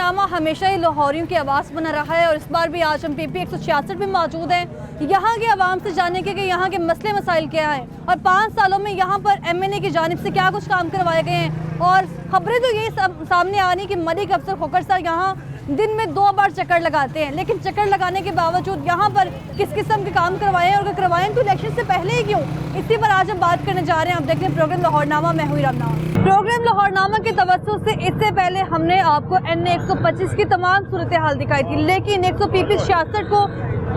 लहरनामा हमेशा ही लाहौरियों की आवाज़ बना रहा है और इस बार भी आज हम PP 166 में मौजूद हैं यहाँ के आवाम से जानने के कि यहाँ के मसले मसाइल क्या है और 5 सालों में यहाँ पर MNA की जानिब से क्या कुछ काम करवाए गए हैं। और खबरें तो ये सामने आ रही कि मलिक अफसर खोखर साहब यहाँ दिन में 2 बार चक्कर लगाते हैं, लेकिन चक्कर लगाने के बावजूद यहाँ पर किस किस्म के काम करवाए हैं और अगर करवाएं तो इलेक्शन से पहले ही क्यों, इसी पर आज हम बात करने जा रहे हैं। आप देख रहे हैं प्रोग्राम लाहौरनामा, मैं हुई रमना। प्रोग्राम लाहौरनामा के तवज्जुह से इससे पहले हमने आपको NA 125 की तमाम सूरत हाल दिखाई थी, लेकिन 100 66 को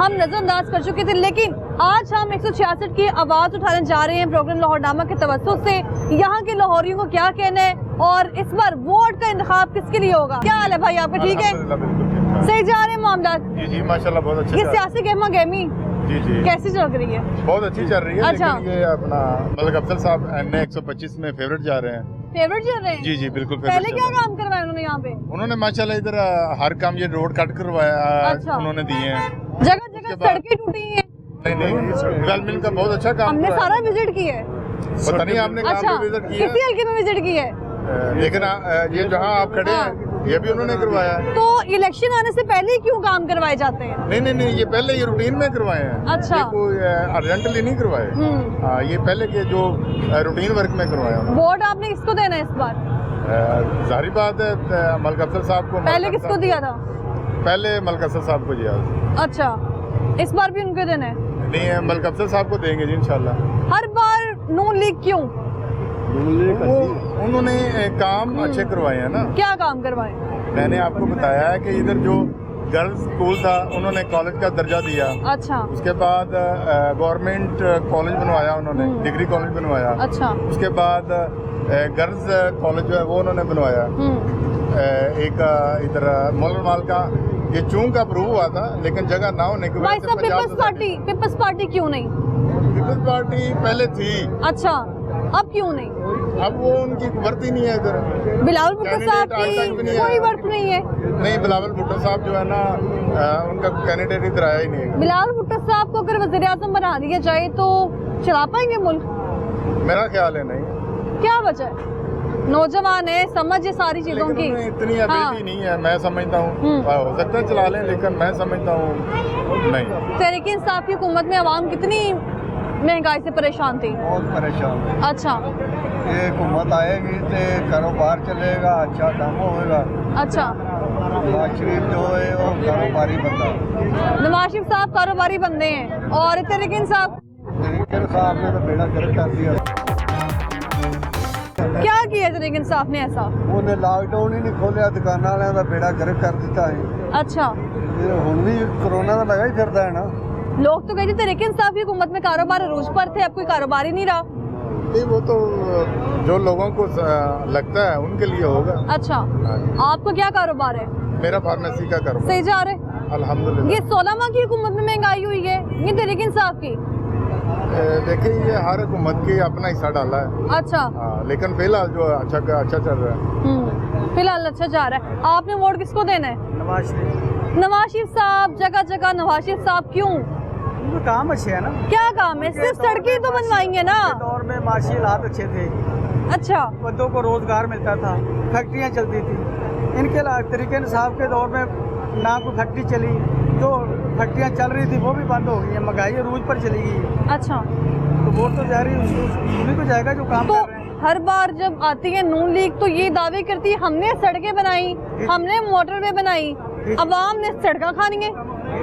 हम नजरअंदाज कर चुके थे। लेकिन आज हम 166 की आवाज़ उठाने जा रहे हैं प्रोग्राम लाहौरनामा के तवज्जुह से। यहाँ के लाहौरियों को क्या कहना है और इस बार वोट का इंतखाब किसके लिए होगा। क्या हाल है भाई आपका, ठीक है? सही जा रहे हैं मामला? जी माशाल्लाह बहुत अच्छे। ये सियासी गहमा गहमी जी कैसी चल रही है? बहुत अच्छी चल रही है। अच्छा। लेकिन ये अपना मलिक अफसर साहब NA 125 में फेवरेट जा रहे हैं। फेवरेट चल रहे हैं? जी बिल्कुल। पहले क्या काम करवाया उन्होंने यहाँ पे? उन्होंने माशाल्लाह इधर हर काम, ये रोड कट करवाया। अच्छा। उन्होंने दिए हैं, जगह जगह सड़कें टूटी हैं। नहीं डेवलपमेंट का बहुत अच्छा काम हमने सारा विजिट किया है। पता नहीं आपने अच्छा, कहाँ पे विजिट किया किसी हल्के में विजिट किया है? लेकिन ये जहाँ आप खड़े हैं ये भी उन्होंने करवाया है। तो इलेक्शन आने से पहले ही क्यों काम करवाए जाते हैं? नहीं ये पहले ये रूटीन में करवाए हैं। अच्छा। ये कोई अर्जेंटली नहीं करवाए। ये पहले के जो रूटीन वर्क में करवाया। वोट आपने किसको देना है इस बार? जाहिर बात है मलिक अफसर साहब को। पहले किसको दिया था? पहले मलिक अफसर साहब को दिया। अच्छा, इस बार भी उनको देना है? नहीं, मलिक अफसर साहब को देंगे जी इंशाल्लाह। हर बार नून लीग क्यों? वो उन्होंने काम अच्छे करवाए हैं ना। क्या काम करवाए? मैंने आपको बताया है कि इधर जो गर्ल्स स्कूल था उन्होंने कॉलेज का दर्जा दिया। अच्छा। उसके बाद गवर्नमेंट कॉलेज बनवाया उन्होंने, डिग्री कॉलेज बनवाया। अच्छा। उसके बाद गर्ल्स कॉलेज जो है वो उन्होंने बनवाया। एक इधर मोलमाल का ये चूंग का अप्रूव हुआ था, लेकिन जगह ना होने की वजह से पीपल्स पार्टी क्यों नहीं? पीपल्स पार्टी पहले थी। अच्छा, अब क्यों नहीं? अब वो उनकी वर्थ ही नहीं है इधर। बिलावल भुट्टो साहब की कोई वर्थ नहीं है? नहीं, बिलावल भुट्टो साहब जो है ना उनका कैंडिडेट इधर आया ही नहीं है। बिलावल भुट्टो साहब को अगर वज़ीर आज़म बना दिया जाए तो चला पाएंगे मुल्क? मेरा ख्याल है नहीं। क्या वजह है? नौजवान है, समझ है सारी चीजों की। इतनी एबिलिटी नहीं है, मैं समझता हूँ। हो सकता है चला लें, लेकिन मैं समझता हूँ नहीं। तहरीक इंसाफ की हुकूमत में आवाम कितनी महंगाई से परेशान थी? बहुत परेशान। अच्छा। ये हुकूमत आएगी तो कारोबार चलेगा, अच्छा काम होगा। अच्छा। नवाज शरीफ जो है वो कारोबारी बंदा। नवाज शरीफ साहब कारोबारी बंदे हैं और तहरीक इंसाफ ने तो बेड़ा गर्क कर दिया। क्या किया तहरीक इंसाफ ने ऐसा? उन्हें लॉकडाउन ही नहीं खोलिया, दुकाना वाले का बेड़ा गर्क कर दिता है। अच्छा। हुण भी कोरोना का लगा ही फिरता है ना। लोग तो कहते तहरीक इंसाफ की हुकूमत में कारोबार अरूज पर थे, अब कोई कारोबार ही नहीं रहा। नहीं, वो तो जो लोगों को लगता है उनके लिए होगा। अच्छा, आपको क्या कारोबार है? मेरा फार्मेसी का कारोबार। सही जा रहे? अल्हम्दुलिल्लाह। ये 16 माह की हुकूमत में महंगाई हुई है, ये तहरीक इंसाफ की? देखिए, ये हर हुकूमत की अपना हिस्सा डाला है। अच्छा। लेकिन फिलहाल जो अच्छा चल रहा है। फिलहाल अच्छा जा रहा है। आपने वोट किसको देना है? नवाज शरीफ। नवाज शरीफ साहब, जगह जगह नवाज शरीफ साहब क्यों? उनका काम अच्छे है ना। क्या काम है? सिर्फ सड़कें तो बनवाएंगे ना। दौर में माशी हालात अच्छे थे। अच्छा। बंदों को रोजगार मिलता था, फैक्ट्रियाँ चलती थी। इनके तरीके इंसाफ के दौर में ना कोई फैक्ट्री चली, जो फैक्ट्रियाँ चल रही थी वो भी बंद हो गई है, महंगाई अरूज पर चली गई है। अच्छा। तो वोट तो जारी उन्हीं को जाएगा जो काम तो कर रहे हैं। हर बार जब आती है नून लीग तो ये दावे करती है हमने सड़कें बनाई, हमने मोटरवे बनाई, अवाम ने सड़कें खानी है।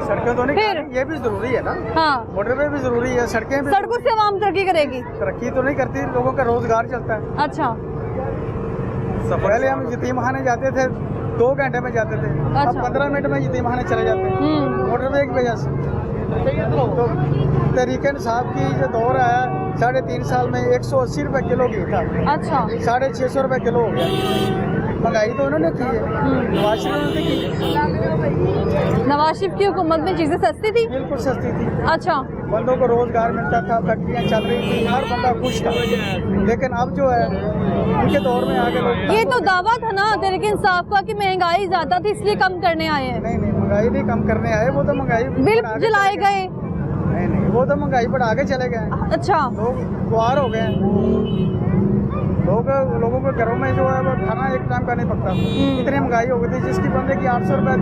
सड़कें तो नहीं फिर ये भी जरूरी है ना। हाँ, मोटरवे भी जरूरी है, सड़कें भी। सड़कों से अवाम तरक्की करेगी? तरक्की तो नहीं करती, लोगों का रोजगार चलता है। अच्छा। पहले हम यतीम खाने जाते थे, 2 घंटे में जाते थे। अच्छा। अब 15 मिनट में यतीम खाने चले जाते हैं मोटरवे की वजह से। तो तहरीक इंसाफ की जो दौर आया 3.5 साल में 180 रुपए किलो घी था। अच्छा। 650 रुपए किलो हो गया। महंगाई तो उन्होंने की है, नवाज शरीफ ने की। नवाज शरीफ की हुकूमत में चीजें सस्ती थी? बिल्कुल सस्ती थी। अच्छा। बंदों को रोजगार मिलता था, फैक्ट्रियाँ चल रही थी, हर बंदा खुश था। लेकिन अब जो है उनके दौर में आगे ये तो दावा था ना तहरीक इंसाफ का कि महंगाई ज्यादा थी इसलिए कम करने आए हैं। नहीं, महंगाई नहीं कम करने आए, वो तो महंगाई बिल जलाए गए। नहीं, वो तो महंगाई बढ़ा के चले गए। अच्छा। लोग खुआर हो गए। लोगों के घरों में जो है वो खाना एक टाइम का नहीं पकता। इतनी महंगाई हो गई थी, जिसकी बंदे की 800 रुपये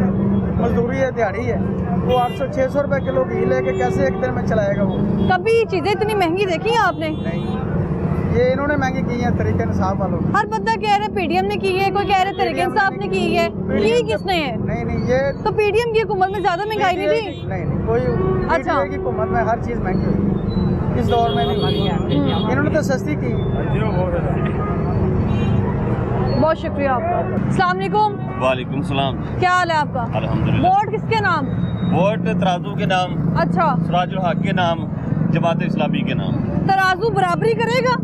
मजदूरी है, दिहाड़ी है, वो 800-600 रुपये किलो घी लेके कैसे एक दिन में चलाएगा वो? कभी चीजें इतनी महंगी देखी है आपने? नहीं, ये इन्होंने महंगी की है तरीके इंसाफ वालों ने। हर बंदा कह रहा है पीडीएम ने की है, कोई कह रहा है तरीके इंसाफ ने की है, ये किसने है? नहीं, ये तो पीडीएम की हुकूमत में ज्यादा महंगाई नहीं थी? नहीं, कोई अच्छा। PDM की हुकूमत में हर चीज़ महंगी हुई, इस दौर में नहीं। इन्होंने तो सस्ती की। बहुत शुक्रिया आपका। अस्सलाम वालेकुम। वालेकुम सलाम। क्या हाल है आपका? अल्हम्दुलिल्लाह। वोट किसके नाम? वोट तराजू के नाम, अच्छा, सराजुल हक के नाम, जमात इस्लामी के नाम। तराजू बराबरी करेगा?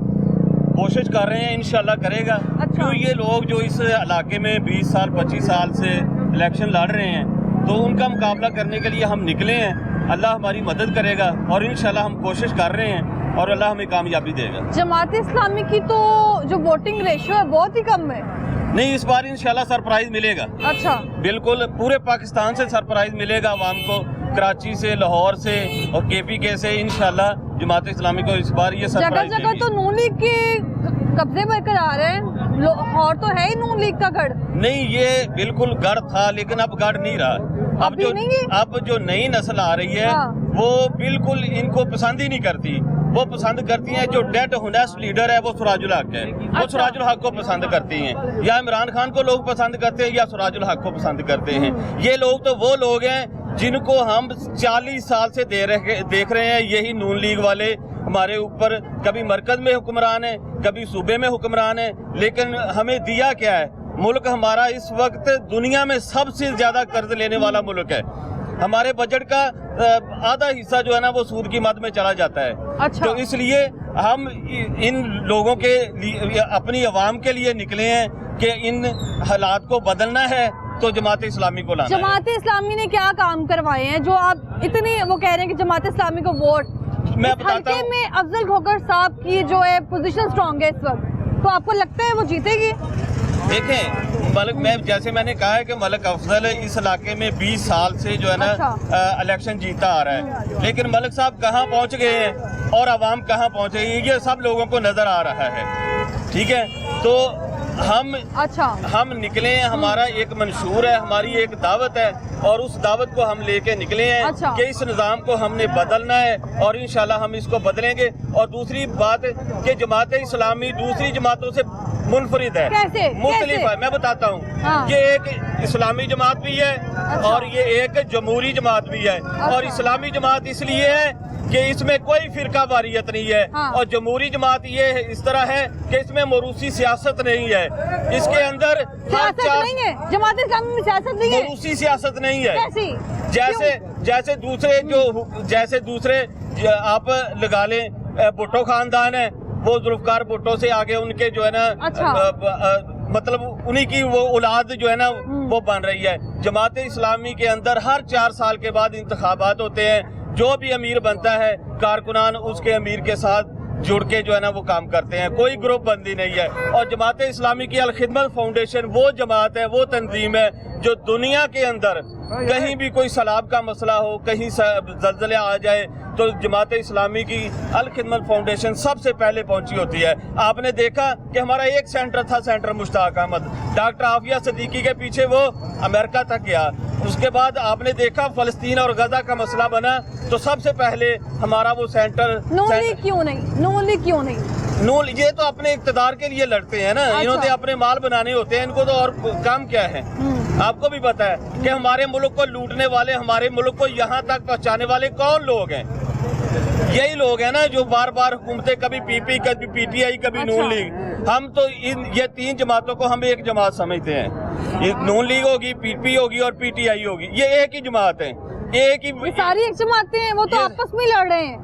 कोशिश कर रहे हैं, इंशाल्लाह करेगा। अच्छा। क्यों ये लोग जो इस इलाके में 20 साल 25 साल से इलेक्शन लड़ रहे हैं, तो उनका मुकाबला करने के लिए हम निकले हैं। अल्लाह हमारी मदद करेगा और इंशाल्लाह हम कोशिश कर रहे हैं और अल्लाह हमें कामयाबी देगा। जमात इस्लामी की तो जो वोटिंग रेशियो है बहुत ही कम है। नहीं, इस बार इंशाल्लाह सरप्राइज मिलेगा। अच्छा, बिल्कुल पूरे पाकिस्तान से सरप्राइज मिलेगा आवाम को, कराची से, लाहौर से और KPK से। इंशाल्लाह जमात इस्लामी को इस बार ये जगह सरप्राइज जगह तो नून लीग के कब्जे बरकरार हैं, लाहौर तो है ही नून लीग का गढ़। नहीं, ये बिल्कुल गढ़ था लेकिन अब गढ़ नहीं रहा। अभी नहीं है? अब जो नई नस्ल आ रही है, हाँ। वो बिल्कुल इनको पसंद ही नहीं करती। वो पसंद करती हैं जो डेड होनेस्ट लीडर है, वो सुराजुल हक है। वो अच्छा। सुराजुल हक को पसंद करती हैं, या इमरान खान को लोग पसंद करते हैं या सुराजुल हक को पसंद करते हैं। ये लोग तो वो लोग हैं जिनको हम 40 साल से देख रहे हैं। यही नून लीग वाले हमारे ऊपर कभी मरकज में हुक्मरान है, कभी सूबे में हुक्मरान है, लेकिन हमें दिया क्या है? मुल्क हमारा इस वक्त दुनिया में सबसे ज्यादा कर्ज लेने वाला मुल्क है। हमारे बजट का आधा हिस्सा जो है ना वो सूद की मद में चला जाता है। अच्छा। तो इसलिए हम इन लोगों के लिए, अपनी आवाम के लिए निकले हैं कि इन हालात को बदलना है तो जमात इस्लामी को लाना है। जमात इस्लामी ने क्या काम करवाए हैं जो आप इतने वो कह रहे हैं कि जमात इस्लामी को वोट? मैं इस बताता हल्के हूँ। में अफजल खोकर साहब की जो है पोजीशन स्ट्रांग है इस वक्त, तो आपको लगता है वो जीतेगी? देखें, जैसे मैंने कहा है कि मलिक अफजल इस इलाके में 20 साल से जो है ना अच्छा। इलेक्शन जीता आ रहा है, लेकिन मलिक साहब कहाँ पहुँच गए हैं और आवाम कहाँ पहुँचे, ये सब लोगों को नजर आ रहा है। ठीक है, तो हम निकले हैं। हमारा एक मंशूर है, हमारी एक दावत है और उस दावत को हम लेके निकले हैं। अच्छा। कि इस निज़ाम को हमने बदलना है और इंशाल्लाह हम इसको बदलेंगे। और दूसरी बात कि जमात इस्लामी दूसरी जमातों से मुनफरिद है, कैसे? मुख्तलिफ है। मैं बताता हूँ। हाँ। ये एक इस्लामी जमात भी है। अच्छा। और ये एक जमहूरी जमात भी है। और इस्लामी जमात इसलिए है कि इसमें कोई फिरका वारियत नहीं है। हाँ। और जमहूरी जमात ये इस तरह है कि इसमें मरूसी सियासत नहीं है। इसके अंदर सियासत नहीं है, जमात इस्लामी में सियासत नहीं है। मरूसी सियासत नहीं है। कैसी? जैसे दूसरे आप लगा लें, भुट्टो खानदान है, वो जुल्फकार भुट्टो से आगे उनके जो है ना अच्छा। मतलब उन्हीं की वो औलाद जो है ना वो बन रही है। जमात इस्लामी के अंदर हर 4 साल के बाद इंतखाबात होते हैं। जो भी अमीर बनता है, कारकुनान उसके अमीर के साथ जुड़ के जो है ना वो काम करते हैं। कोई ग्रुप बंदी नहीं है। और जमात इस्लामी की अल खिदमत फाउंडेशन वो जमात है, वो तंजीम है जो दुनिया के अंदर कहीं भी कोई सैलाब का मसला हो, कहीं जल्जले आ जाए, तो जमात इस्लामी की अल खिदमत फाउंडेशन सबसे पहले पहुंची होती है। आपने देखा कि हमारा एक सेंटर था, सेंटर मुश्ताक अहमद, डॉक्टर आफिया सिद्दीकी के पीछे वो अमेरिका तक गया। उसके बाद आपने देखा फ़लस्तीन और गजा का मसला बना, तो सबसे पहले हमारा वो सेंटर नून लीग क्यों नहीं? नून ये तो अपने इक़्तिदार के लिए लड़ते हैं ना। अच्छा। इन्होंने अपने माल बनाने होते हैं, इनको तो और काम क्या है। आपको भी पता है कि हमारे मुल्क को लूटने वाले, हमारे मुल्क को यहाँ तक पहुँचाने वाले कौन लोग हैं? यही लोग हैं ना जो बार बार हुकूमतें, कभी PP, कभी PTI, कभी अच्छा। नून लीग। हम तो ये 3 जमातों को हम एक जमात समझते हैं। ये नून लीग होगी, PP होगी और PTI होगी, ये एक ही जमात है। एक ही सारी एक जमातें हैं, वो तो आपस में लड़ रहे हैं।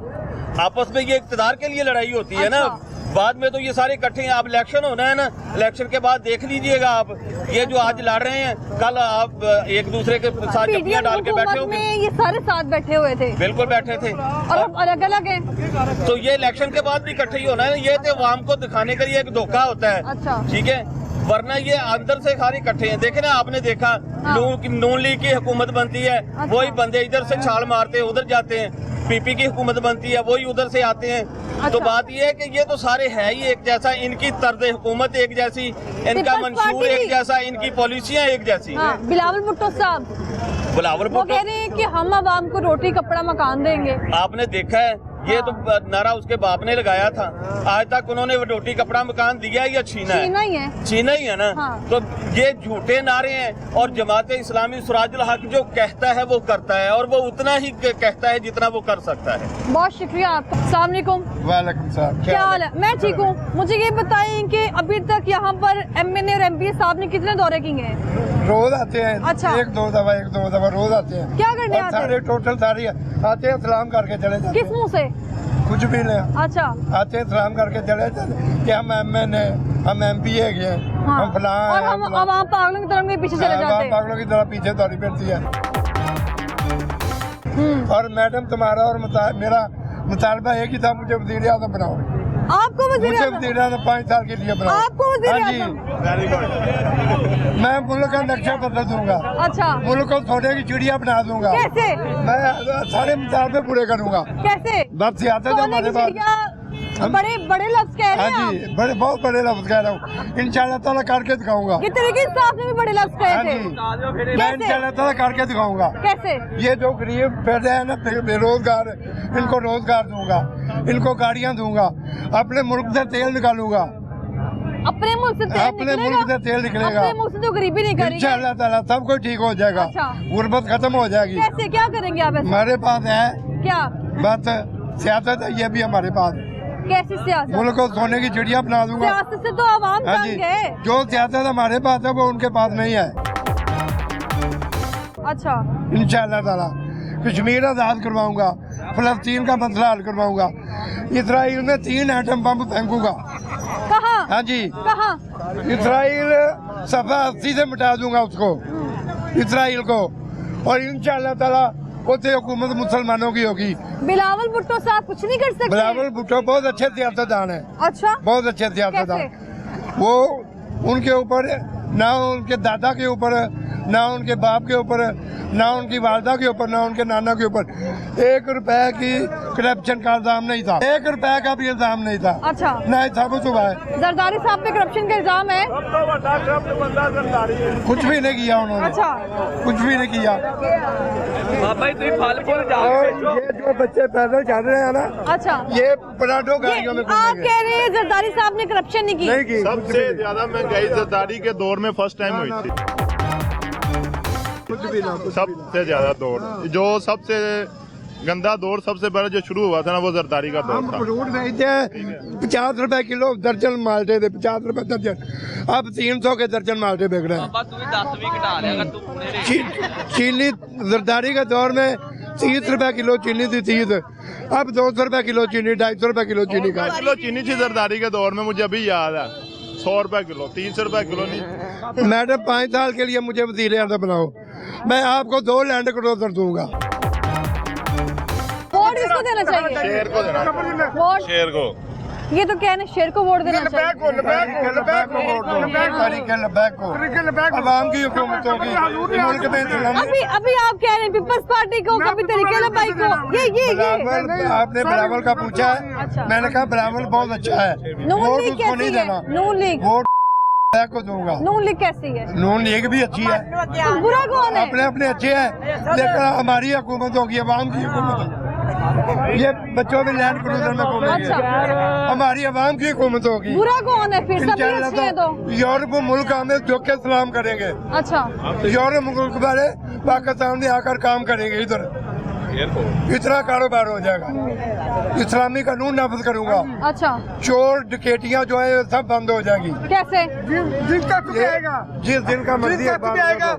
आपस में ये इक़्तिदार के लिए लड़ाई होती है ना। अच्छा। बाद में तो ये सारे इकट्ठे हैं। अब इलेक्शन होना है ना, इलेक्शन के बाद देख लीजिएगा आप, ये जो आज लड़ रहे हैं, कल आप एक दूसरे के साथ जफ्फियां डाल के बैठे होंगे। ये सारे साथ बैठे हुए थे, बिल्कुल बैठे थे, और अब अलग अलग हैं। तो ये इलेक्शन के बाद भी इकट्ठे ही होना है। ये तो अवाम को दिखाने के लिए एक धोखा होता है। अच्छा। ठीक है, वरना ये अंदर से सारे इकट्ठे हैं। देखे ना, आपने देखा हाँ। नून लीग की हुकूमत बनती है, अच्छा। वही बंदे इधर से छाल मारते हैं, उधर जाते हैं। PP की हुकूमत बनती है, वही उधर से आते हैं। तो बात ये है कि ये तो सारे है ही एक जैसा, इनकी तर्ज हुकूमत एक जैसी, इनका पीपल्स मंशूर पार्टी एक की- जैसा, इनकी पॉलिसियां एक जैसी। हाँ, बिलावल भुट्टो साहब बिलावल वो भुट्टो कह रहे हैं कि हम आवाम को रोटी कपड़ा मकान देंगे। आपने देखा है, ये तो नारा उसके बाप ने लगाया था। आज तक उन्होंने वो रोटी कपड़ा मकान दिया है या छीना छीना है? ही है। छीना ही है ना। हाँ। तो ये झूठे नारे हैं, और जमात इस्लामी सुराजुल हक जो कहता है वो करता है, और वो उतना ही कहता है जितना वो कर सकता है। बहुत शुक्रिया आपका। अस्सलाम वालेकुम। वालेकुम सलाम। क्या हाल है? मैं ठीक हूँ। मुझे ये बताएं कि अभी तक यहाँ पर MNA और MP साहब ने कितने दौरे किए हैं? रोज आते हैं। अच्छा। एक दो दफा रोज आते हैं। क्या करने और आते हैं? सारे टोटल सारे आते हैं, सलाम करके चले जाते किस मुंह से? कुछ भी नहीं, अच्छा आते हैं सलाम करके चले जाते कि हम MNA, हम MP है गए, हाँ। हम फलां और हैं, हम आवाम पागलों की तरह में पीछे चले जाते हैं। पागलों की तरह पीछे दौड़ी फिरती है। और मैडम तुम्हारा और मेरा मुतालबा एक ही था, मुझे वज़ीर आज़म बनाओ। आपको वज़ीर मुझे आज़म? वज़ीर आज़म 5 साल के लिए बनाओ। आपको वज़ीर हाँ जी। आज़म? मैं मुल्क का नक्शा बदल दूंगा, अच्छा मुल्क को सोने की चिड़िया बना दूंगा। कैसे? मैं सारे मुतालबे पूरे करूंगा। कैसे? बस सियासत है सोने की हमारे पास। चिड़िया बड़े बड़े लफ्ज कह रहे हाँ हैं जी, बड़े बहुत बड़े लफ्ज कह रहा हूँ। इंशाल्लाह ताला करके दिखाऊंगा। आप। ये तरीके साहब ने भी बड़े लफ्ज कहे हाँ थे। जी, मैं कैसे? इंशाल्लाह ताला करके दिखाऊंगा। कैसे? ये जो गरीब पैदा है ना, बेरोजगार, इनको रोजगार दूंगा, इनको गाड़ियाँ दूंगा, अपने मुल्क से तेल निकालूंगा, अपने मुल्क से तेल अपने निकलेगा? मुल्क से तेल निकलेगा। अपने मुल्क से तो गरीबी नहीं करेंगे। इंशाल्लाह ताला सब कुछ ठीक हो जाएगा। अच्छा। गुर्बत खत्म हो जाएगी। कैसे? क्या करेंगे आप ऐसे? हमारे पास है क्या? बस सियासत है, ये भी हमारे पास। कैसी सियासत? मुल्क को सोने की चिड़िया बना दूंगा। सियासत से तो आवाम हाँ जी, तंग है। जो सियासत हमारे पास है वो उनके पास नहीं है। अच्छा इंशाल्लाह ताला कश्मीर आज़ाद करवाऊंगा, फलस्तीन का मसला हल करवाऊंगा, इसराइल में 3 एटम बम फेंकूंगा। कहाँ? हाँ जी, कहाँ? इसराइल सफा 80 से मिटा दूंगा उसको, इसराइल को। और इंशाल्लाह ताला उसे हुकूमत मुसलमानों की होगी। बिलावल भुट्टो साहब कुछ नहीं कर सकते? बिलावल भुट्टो बहुत अच्छे सियासतदान है, अच्छा बहुत अच्छे सियासतदान। वो उनके ऊपर ना उनके दादा के ऊपर, ना उनके बाप के ऊपर, ना उनकी वालदा के ऊपर, ना उनके नाना के ऊपर 1 रुपए की करप्शन का इल्जाम नहीं था। 1 रुपए का भी इल्जाम नहीं था। अच्छा ना ही साबित हुआ है। जरदारी साहब पे करप्शन का इल्जाम है? कुछ भी नहीं किया उन्होंने। अच्छा कुछ भी नहीं किया। और ये जो बच्चे पैदल चल रहे हैं ना, अच्छा ये पराठों गाड़ियों में ये आप घूमेंगे। कह रहे हैं जरदारी साहब ने करप्शन नहीं की? नहीं की। सबसे ज्यादा महंगाई जरदारी के दौर में फर्स्ट टाइम हुई थी। कुछ भी ना, कुछ भी ना। सबसे ज्यादा दौर, जो सबसे गंदा दौर सबसे पहले जो शुरू हुआ था ना, वो जरदारी का दौर हम था। फ्रूट बेचते हैं 50 रुपए किलो, दर्जन माल्टे थे 50 रुपए दर्जन, अब 300 के दर्जन माल्टे बिक रहे हैं। चीनी जरदारी के दौर में 30 रुपए किलो चीनी थी, 30, अब 200 रुपए किलो चीनी, 250 रुपए किलो चीनी का। किलो चीनी थी जरदारी के दौर में, मुझे अभी याद है। 100 रुपए किलो, 30 रुपए किलो नहीं। मैडम 5 साल के लिए मुझे वज़ीर आज़म बनाओ, मैं आपको 2 लैंड क्रूजर दूंगा। वोट किसको देना चाहिए? शेर को देना, वोट शेर को। ये तो कहने शेर को वोट देना चाहिए। अवाम की हुकूमतों की मुल्क में अभी अभी आप कह रहे हैं पीपल्स पार्टी को, कभी तरीके लबाई को, ये बिलावल, आपने बिलावल का पूछा है, अच्छा। मैंने कहा बिलावल बहुत अच्छा है, नून वोट लीग उसको नहीं कैसी है? देना, नून लीग वोट को दूंगा। नून लीग कैसी है? नून लीग भी अच्छी है, तो बुरा कौन है? अपने अपने अच्छे हैं, लेकिन हमारी हुकूमत होगी, अवाम की हुकूमत। ये बच्चों में लैंड क्रूजर में घूमेंगे, अच्छा। हमारी अवाम की हुकूमत होगी। बुरा कौन है फिर? सभी अच्छे हैं तो। यूरोप मुल्क हमें झुक के सलाम करेंगे। अच्छा यूरोप मुल्क वाले पाकिस्तान में आकर काम करेंगे, इधर इतना कारोबार हो जाएगा। इस्लामी कानून नाफिज करूंगा, अच्छा चोर डकैतियां जो है सब बंद हो जाएगी। कैसे? जिस दिन का मर्जी अखबार आएगा,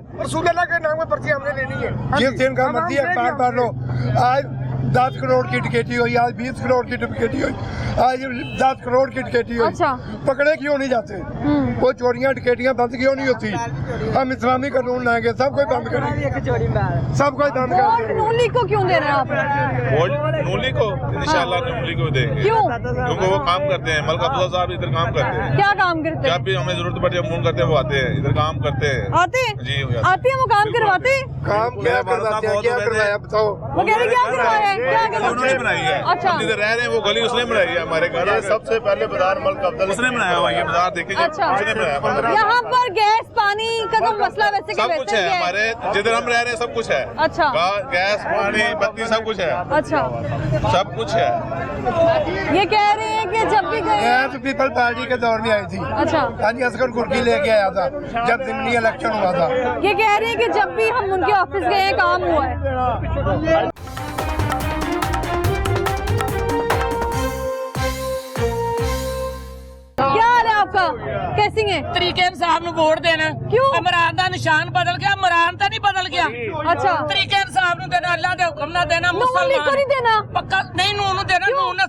के नाम में पर्ची हमने लेनी है। जिस दिन का मर्जी अखबार पढ़ लो। आज 10 करोड़ की डकैती हुई, आज 20 करोड़ की डकैती हुई, आज 10 करोड़ की डकैती हुई। अच्छा। पकड़े क्यों नहीं जाते? वो चोरियां डकैतियां बंद क्यों नहीं होती? हम इस्लामी कानून लाएंगे, सब कोई बंद करेंगे, सब कोई बंद कर वोट देंगे। नून लीग को क्यों दे रहे हैं आप? वोट नूली को इंशाल्लाह नूली को देंगे, क्यों? क्योंकि वो काम करते हैं। मलका अब्दुल्ला साहब इधर काम करते हैं। क्या काम करते हैं? जब भी हमें जरूरत पड़ती है फोन करते हैं, वो आते हैं, इधर काम करते हैं। आते जी, आते हैं वो काम करवाते हैं? काम क्या करवाते हैं, क्या करवाया बताओ? वो कह रहे क्या करवाया है? क्या गली उन्होंने बनाई है। अच्छा। हम जिधर रह रहे हैं वो गली उसने बनाई है हमारे घर। ये सबसे पहले बाजार मलिक अफजल उसने बनाया हुआ ये बाजार देखेंगे अच्छा। उसने बनाया हुआ। यहाँ पर गैस पानी का तो मसला वैसे के सब वैसे कुछ ही है है। हमारे जिधर हम रह रहे हैं सब कुछ है। अच्छा। गैस पानी बत्ती सब कुछ है। अच्छा, सब कुछ है। ये कह रहे हैं कि जब भी गए मैं तो पीपल पार्टी के दौर में आई थी। अच्छा, हाजी असगर कुर्की लेके आया था जब जिमनी इलेक्शन हुआ था। ये कह रहे हैं कि जब भी हम उनके ऑफिस गए हैं काम हुआ है। क्या हाल है आपका, कैसी हैं? तरीके इंसाफ ਨੂੰ ਵੋਟ ਦੇਣਾ क्यों? ਇਮਰਾਨ ਦਾ ਨਿਸ਼ਾਨ ਬਦਲ ਗਿਆ ਇਮਰਾਨ ਤਾਂ ਨਹੀਂ ਬਦਲ ਗਿਆ अच्छा, ਤਰੀਕੇ ਇੰਸਾਫ ਨੂੰ ਦੇਣਾ ਅੱਲਾ ਦੇ ਹੁਕਮ ਨਾਲ ਦੇਣਾ नून लीग को नहीं ਮੁਸਲਮਾਨ देना? ਪੱਕਾ ਨਹੀਂ ਨੂੰ ਦੇਣਾ ਨੂੰ ਨਾ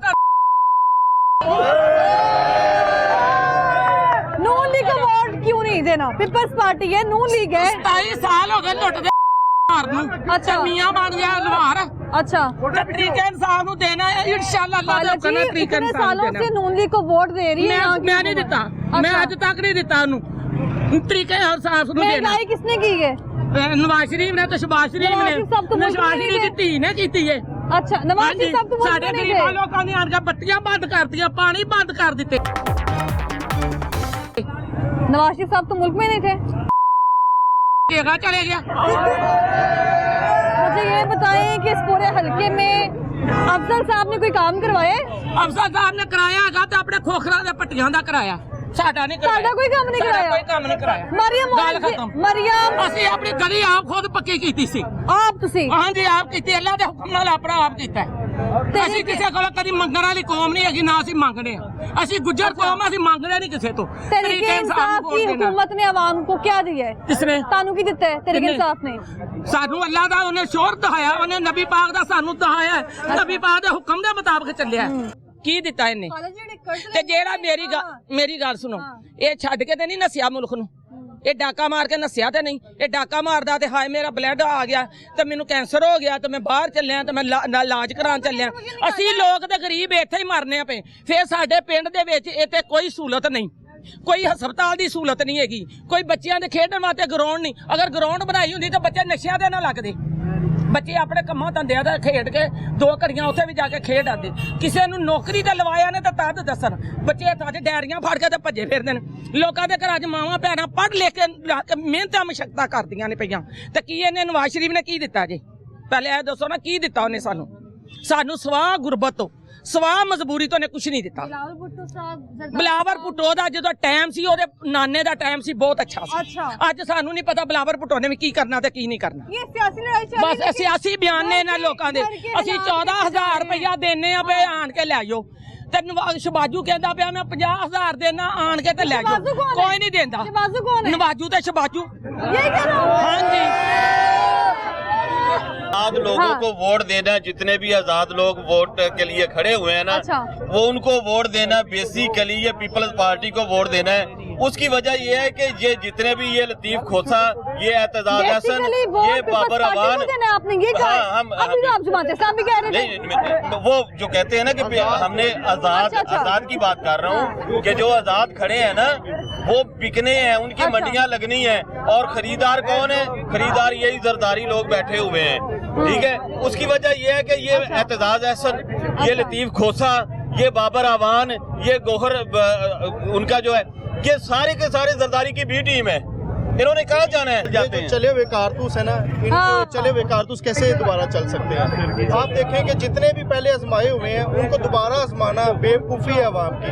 नून लीग को वोट क्यों नहीं देना? पीपल्स पार्टी है, नून लीग है। 27 ਸਾਲ ਹੋ ਗਏ ਲੁੱਟਦੇ ਮਾਰ ਨੂੰ ਅੱਛਾ। ਤੇ ਮੀਆਂ ਬਣ ਗਿਆ ਲਵਾਰ अच्छा, ਤੇ ਤਰੀਕੇ ਇੰਸਾਫ ਨੂੰ ਦੇਣਾ ਹੈ ਇਨਸ਼ਾਅੱਲਾ ਅੱਲਾ ਦੇ खाला ਹੁਕਮ ਨਾਲ जी ਤਰੀਕੇ इतने इंसाफ सालों देना से नून लीग को वोट दे रही है यहाँ की ਮੈਂ ਨਹੀਂ हुकूमत। ਦਿੱਤਾ ਮੈਂ ਅੱਜ ਤੱਕ ਨਹੀਂ ਦਿੱਤਾ ਉਹਨੂੰ ਤਰੀਕੇ ਇੰਸਾਫ ਨੂੰ ਦੇਣਾ महंगाई किसने की है? ਨਵਾਜ਼ ਸ਼ਰੀਫ ਨੇ ਤੇ ਸ਼ਬਾਜ਼ ਸ਼ਰੀਫ नवाज ਨੇ शरीफ साहब तो मुल्क में ਨਵਾਜ਼ नहीं ਸ਼ਰੀਫ ਦੀ थे। ਧੀ ਨੇ ਕੀਤੀ ਏ अच्छा, नवाज शरीफ साहब तो मुल्क ਸਾਡੇ में नहीं ਗਰੀਬਾਂ थे। ਲੋਕਾਂ ਨੇ ਆਣ ਕੇ ਬੱਤੀਆਂ ਬੰਦ ਕਰਤੀਆਂ ਪਾਣੀ ਬੰਦ ਕਰ ਦਿੱਤੇ नवाज शरीफ साहब तो मुल्क में नहीं थे। केगा चले गया मुझे ये बताएं कि इस पूरे हलके में अफजल साहब ने कोई काम करवाया है? अफसर साहब ने कराया हैगा ते अपने खोखरा दे पट्टियां दा कराया साडा नहीं कराया साडा कोई काम नहीं साडा कराया। कोई काम नहीं कराया मरियम गल मौलवी- खत्म मरियम ਅਸੀਂ ਆਪਣੀ ਗਲੀ ਆਪ ਖੁਦ ਪੱਕੀ ਕੀਤੀ ਸੀ आप तुसी ਹਾਂਜੀ ਆਪ ਕੀਤੀ ਅੱਲਾ ਦੇ ਹੁਕਮ ਨਾਲ ਆਪਣਾ ਆਪ ਕੀਤਾ ਹੈ। ਅਸੀਂ ਕਿਸੇ ਕੋਲ ਕਦੀ ਮੰਗਣ ਵਾਲੀ ਕੌਮ ਨਹੀਂ ਹੈਗੀ ਨਾ ਅਸੀਂ ਮੰਗਦੇ ਆ ਅਸੀਂ ਗੁੱਜਰ ਕੌਮ ਆ, ਅਸੀਂ ਮੰਗਦੇ ਨਹੀਂ ਕਿਸੇ ਤੋਂ तहरीक इंसाफ की हुकूमत ने अवाम को क्या दिया है? किसने तानू की दिता है तहरीक किसने? इंसाफ ने? ਸਾਨੂੰ ਅੱਲਾ ਦਾ ਉਹਨੇ ਸ਼ੋਰ ਦਿਖਾਇਆ ਉਹਨੇ ਨਬੀ ਪਾਕ ਦਾ ਸਾਨੂੰ ਦਿਖਾਇਆ ਹੈ। ਨਬੀ ਪਾਕ ਦੇ ਹੁਕਮ ਦੇ ਮੁਤਾਬਕ ਚੱਲਿਆ ਹੈ। ਕੀ ਦਿੱਤਾ ਇਹਨੇ ਤੇ ਜਿਹੜਾ ਮੇਰੀ ਗੱਲ ਸੁਣੋ ਇਹ ਛੱਡ ਕੇ ਤੇ ਨਹੀਂ ਨਸਿਆ ਮੁਲਕ ਨੂੰ ਇਹ ਡਾਕਾ ਮਾਰ ਕੇ ਨਸਿਆ ਤੇ ਨਹੀਂ ਇਹ ਡਾਕਾ ਮਾਰਦਾ ਤੇ ਹਾਏ ਮੇਰਾ ਬਲੱਡ ਆ ਗਿਆ ਤੇ ਮੈਨੂੰ ਕੈਂਸਰ ਹੋ ਗਿਆ ਤੇ ਮੈਂ ਬਾਹਰ ਚੱਲਿਆ ਤੇ ਮੈਂ ਇਲਾਜ ਕਰਾਉਣ ਚੱਲਿਆ ਅਸੀਂ ਲੋਕ ਤੇ ਗਰੀਬ ਇੱਥੇ ਹੀ ਮਰਨੇ ਆ ਪਏ ਫਿਰ ਸਾਡੇ ਪਿੰਡ ਦੇ ਵਿੱਚ ਇੱਥੇ ਕੋਈ ਸਹੂਲਤ ਨਹੀਂ ਕੋਈ ਹਸਪਤਾਲ ਦੀ ਸਹੂਲਤ ਨਹੀਂ ਹੈਗੀ ਕੋਈ ਬੱਚਿਆਂ ਦੇ ਖੇਡਣ ਵਾਸਤੇ ਗਰਾਊਂਡ ਨਹੀਂ ਅਗਰ ਗਰਾਊਂਡ ਬਣਾਈ ਹੁੰਦੀ ਤਾਂ ਬੱਚੇ ਨਸ਼ਿਆਂ ਤੇ ਨਾ ਲੱਗਦੇ ਬੱਚੇ ਆਪਣੇ ਕੰਮਾਂ ਧੰਦਿਆਂ ਦਾ ਖੇਡ ਕੇ 2 ਘੜੀਆਂ ਉੱਥੇ ਵੀ ਜਾ ਕੇ ਖੇਡ ਆਉਂਦੇ ਕਿਸੇ ਨੂੰ ਨੌਕਰੀ ਤੇ ਲਵਾਇਆ ਨੇ ਤਾਂ ਤਦ ਦੱਸਣ ਬੱਚੇ ਅੱਜ ਡੈਰੀਆਂ ਫੜ ਕੇ ਤੇ ਭੱਜੇ ਫਿਰਦੇ ਨੇ ਲੋਕਾਂ ਦੇ ਘਰਾਂ 'ਚ ਮਾਵਾਂ ਭੈਣਾਂ ਪੜ੍ਹ ਲਿਖ ਕੇ ਮਿਹਨਤਾਂ ਮਸ਼ੱਕਤਾਂ ਕਰਦੀਆਂ ਨੇ ਪਈਆਂ ਤੇ ਕੀ ਇਹਨੇ ਨਵਾਜ਼ ਸ਼ਰੀਫ ਨੇ ਕੀ ਦਿੱਤਾ ਜੀ ਪਹਿਲੇ ਇਹ ਦੱਸੋ ਨਾ ਕੀ ਦਿੱਤਾ ਉਹਨੇ ਸਾਨੂੰ ਸਵਾਹ ਗੁਰਬਤ ਤੋਂ ਸਵਾਹ ਮਜਬੂਰੀ ਤੋਂ ਨੇ ਕੁਝ ਨਹੀਂ ਦਿੱਤਾ ਬਿਲਾਵਰ ਭੁੱਟੋ ਦਾ ਜਦੋਂ ਟਾਈਮ ਸੀ ਉਹਦੇ ਨਾਨੇ ਦਾ ਟਾਈਮ ਸੀ ਬਹੁਤ ਅੱਛਾ ਸੀ ਅੱਜ ਸਾਨੂੰ ਨਹੀਂ ਪਤਾ ਬਿਲਾਵਰ ਭੁੱਟੋ ਨੇ ਵੀ ਕੀ ਕਰਨਾ ਤੇ ਕੀ ਨਹੀਂ ਕਰਨਾ ਬਸ ਸਿਆਸੀ ਬਿਆਨ ਨੇ ਇਹਨਾਂ ਲੋਕਾਂ ਦੇ ਅਸੀਂ 14000 ਰੁਪਇਆ ਦੇਣੇ ਆ ਬਈ ਆਣ ਕੇ ਲੈ ਜਾਓ ਤੇ ਸ਼ਬਾਜੂ ਕਹਿੰਦਾ ਪਿਆ ਮੈਂ 50000 ਦੇਣਾ ਆਣ ਕੇ ਤੇ ਲੈ ਜਾਓ ਕੋਈ ਨਹੀਂ ਦਿੰਦਾ ਨਵਾਜੂ ਤੇ ਸ਼ਬਾਜੂ ਹਾਂਜੀ आजाद लोगों को वोट देना जितने भी आजाद लोग वोट के लिए खड़े हुए हैं ना वो उनको वोट देना बेसिकली ये पीपल्स पार्टी को वोट देना है उसकी वजह ये है कि ये जितने भी ये लतीफ खोसा ये एतजाज हसन ये बाबर अवान वो जो कहते हैं ना कि हमने आजाद की बात कर रहा हूँ कि जो आजाद खड़े हैं ना वो बिकने हैं उनकी मंडियां लगनी है और खरीदार कौन है खरीदार यही जरदारी लोग बैठे हुए हैं ठीक है उसकी वजह ये है कि ये एतजाज हसन ये लतीफ खोसा ये बाबर अवान ये गोहर उनका जो है ये सारे के सारे जरदारी की बी टीम है इन्होंने कहा जाना है जाते हैं चले हुए कारतूस है ना इनको चले हुए कारतूस कैसे दोबारा चल सकते हैं आप देखें कि जितने भी पहले आजमाए हुए हैं उनको दोबारा आजमाना बेवकूफ़ी है अवाम की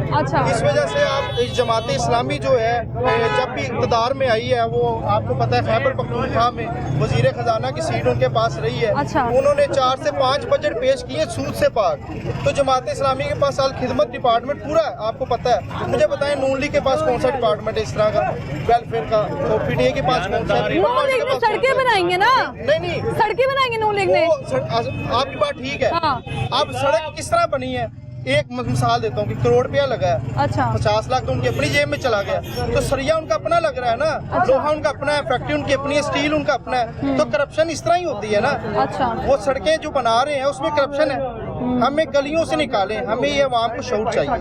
इस वजह से आप जमात इस्लामी जो है जब भी इक़्तिदार में आई है वो आपको पता है खैबर पख्तूनख्वा में वजीर खजाना की सीट उनके पास रही है उन्होंने 4 से 5 बजट पेश किए सूद से पाक तो जमात इस्लामी के पास अल खिदमत डिपार्टमेंट पूरा आपको पता है मुझे बताएं नून लीग के पास कौन सा डिपार्टमेंट है इस तरह का वेलफेयर का तो पीटीए के पास कौन सा नून लीग ने सड़कें बनाएंगे ना नहीं सड़कें बनाएंगे नून लीग ने आपकी बात ठीक है अब सड़क किस तरह बनी है एक मिसाल देता हूँ कि करोड़ रुपया लगा है 50 लाख तो उनकी अपनी जेब में चला गया तो सरिया उनका अपना लग रहा है ना लोहा उनका अपना है फैक्ट्री उनकी अपनी है स्टील उनका अपना है तो करप्शन इस तरह ही होती है ना वो सड़कें जो बना रहे हैं उसमें करप्शन है हमें गलियों से निकालें हमें ये अवाम को शऊर चाहिए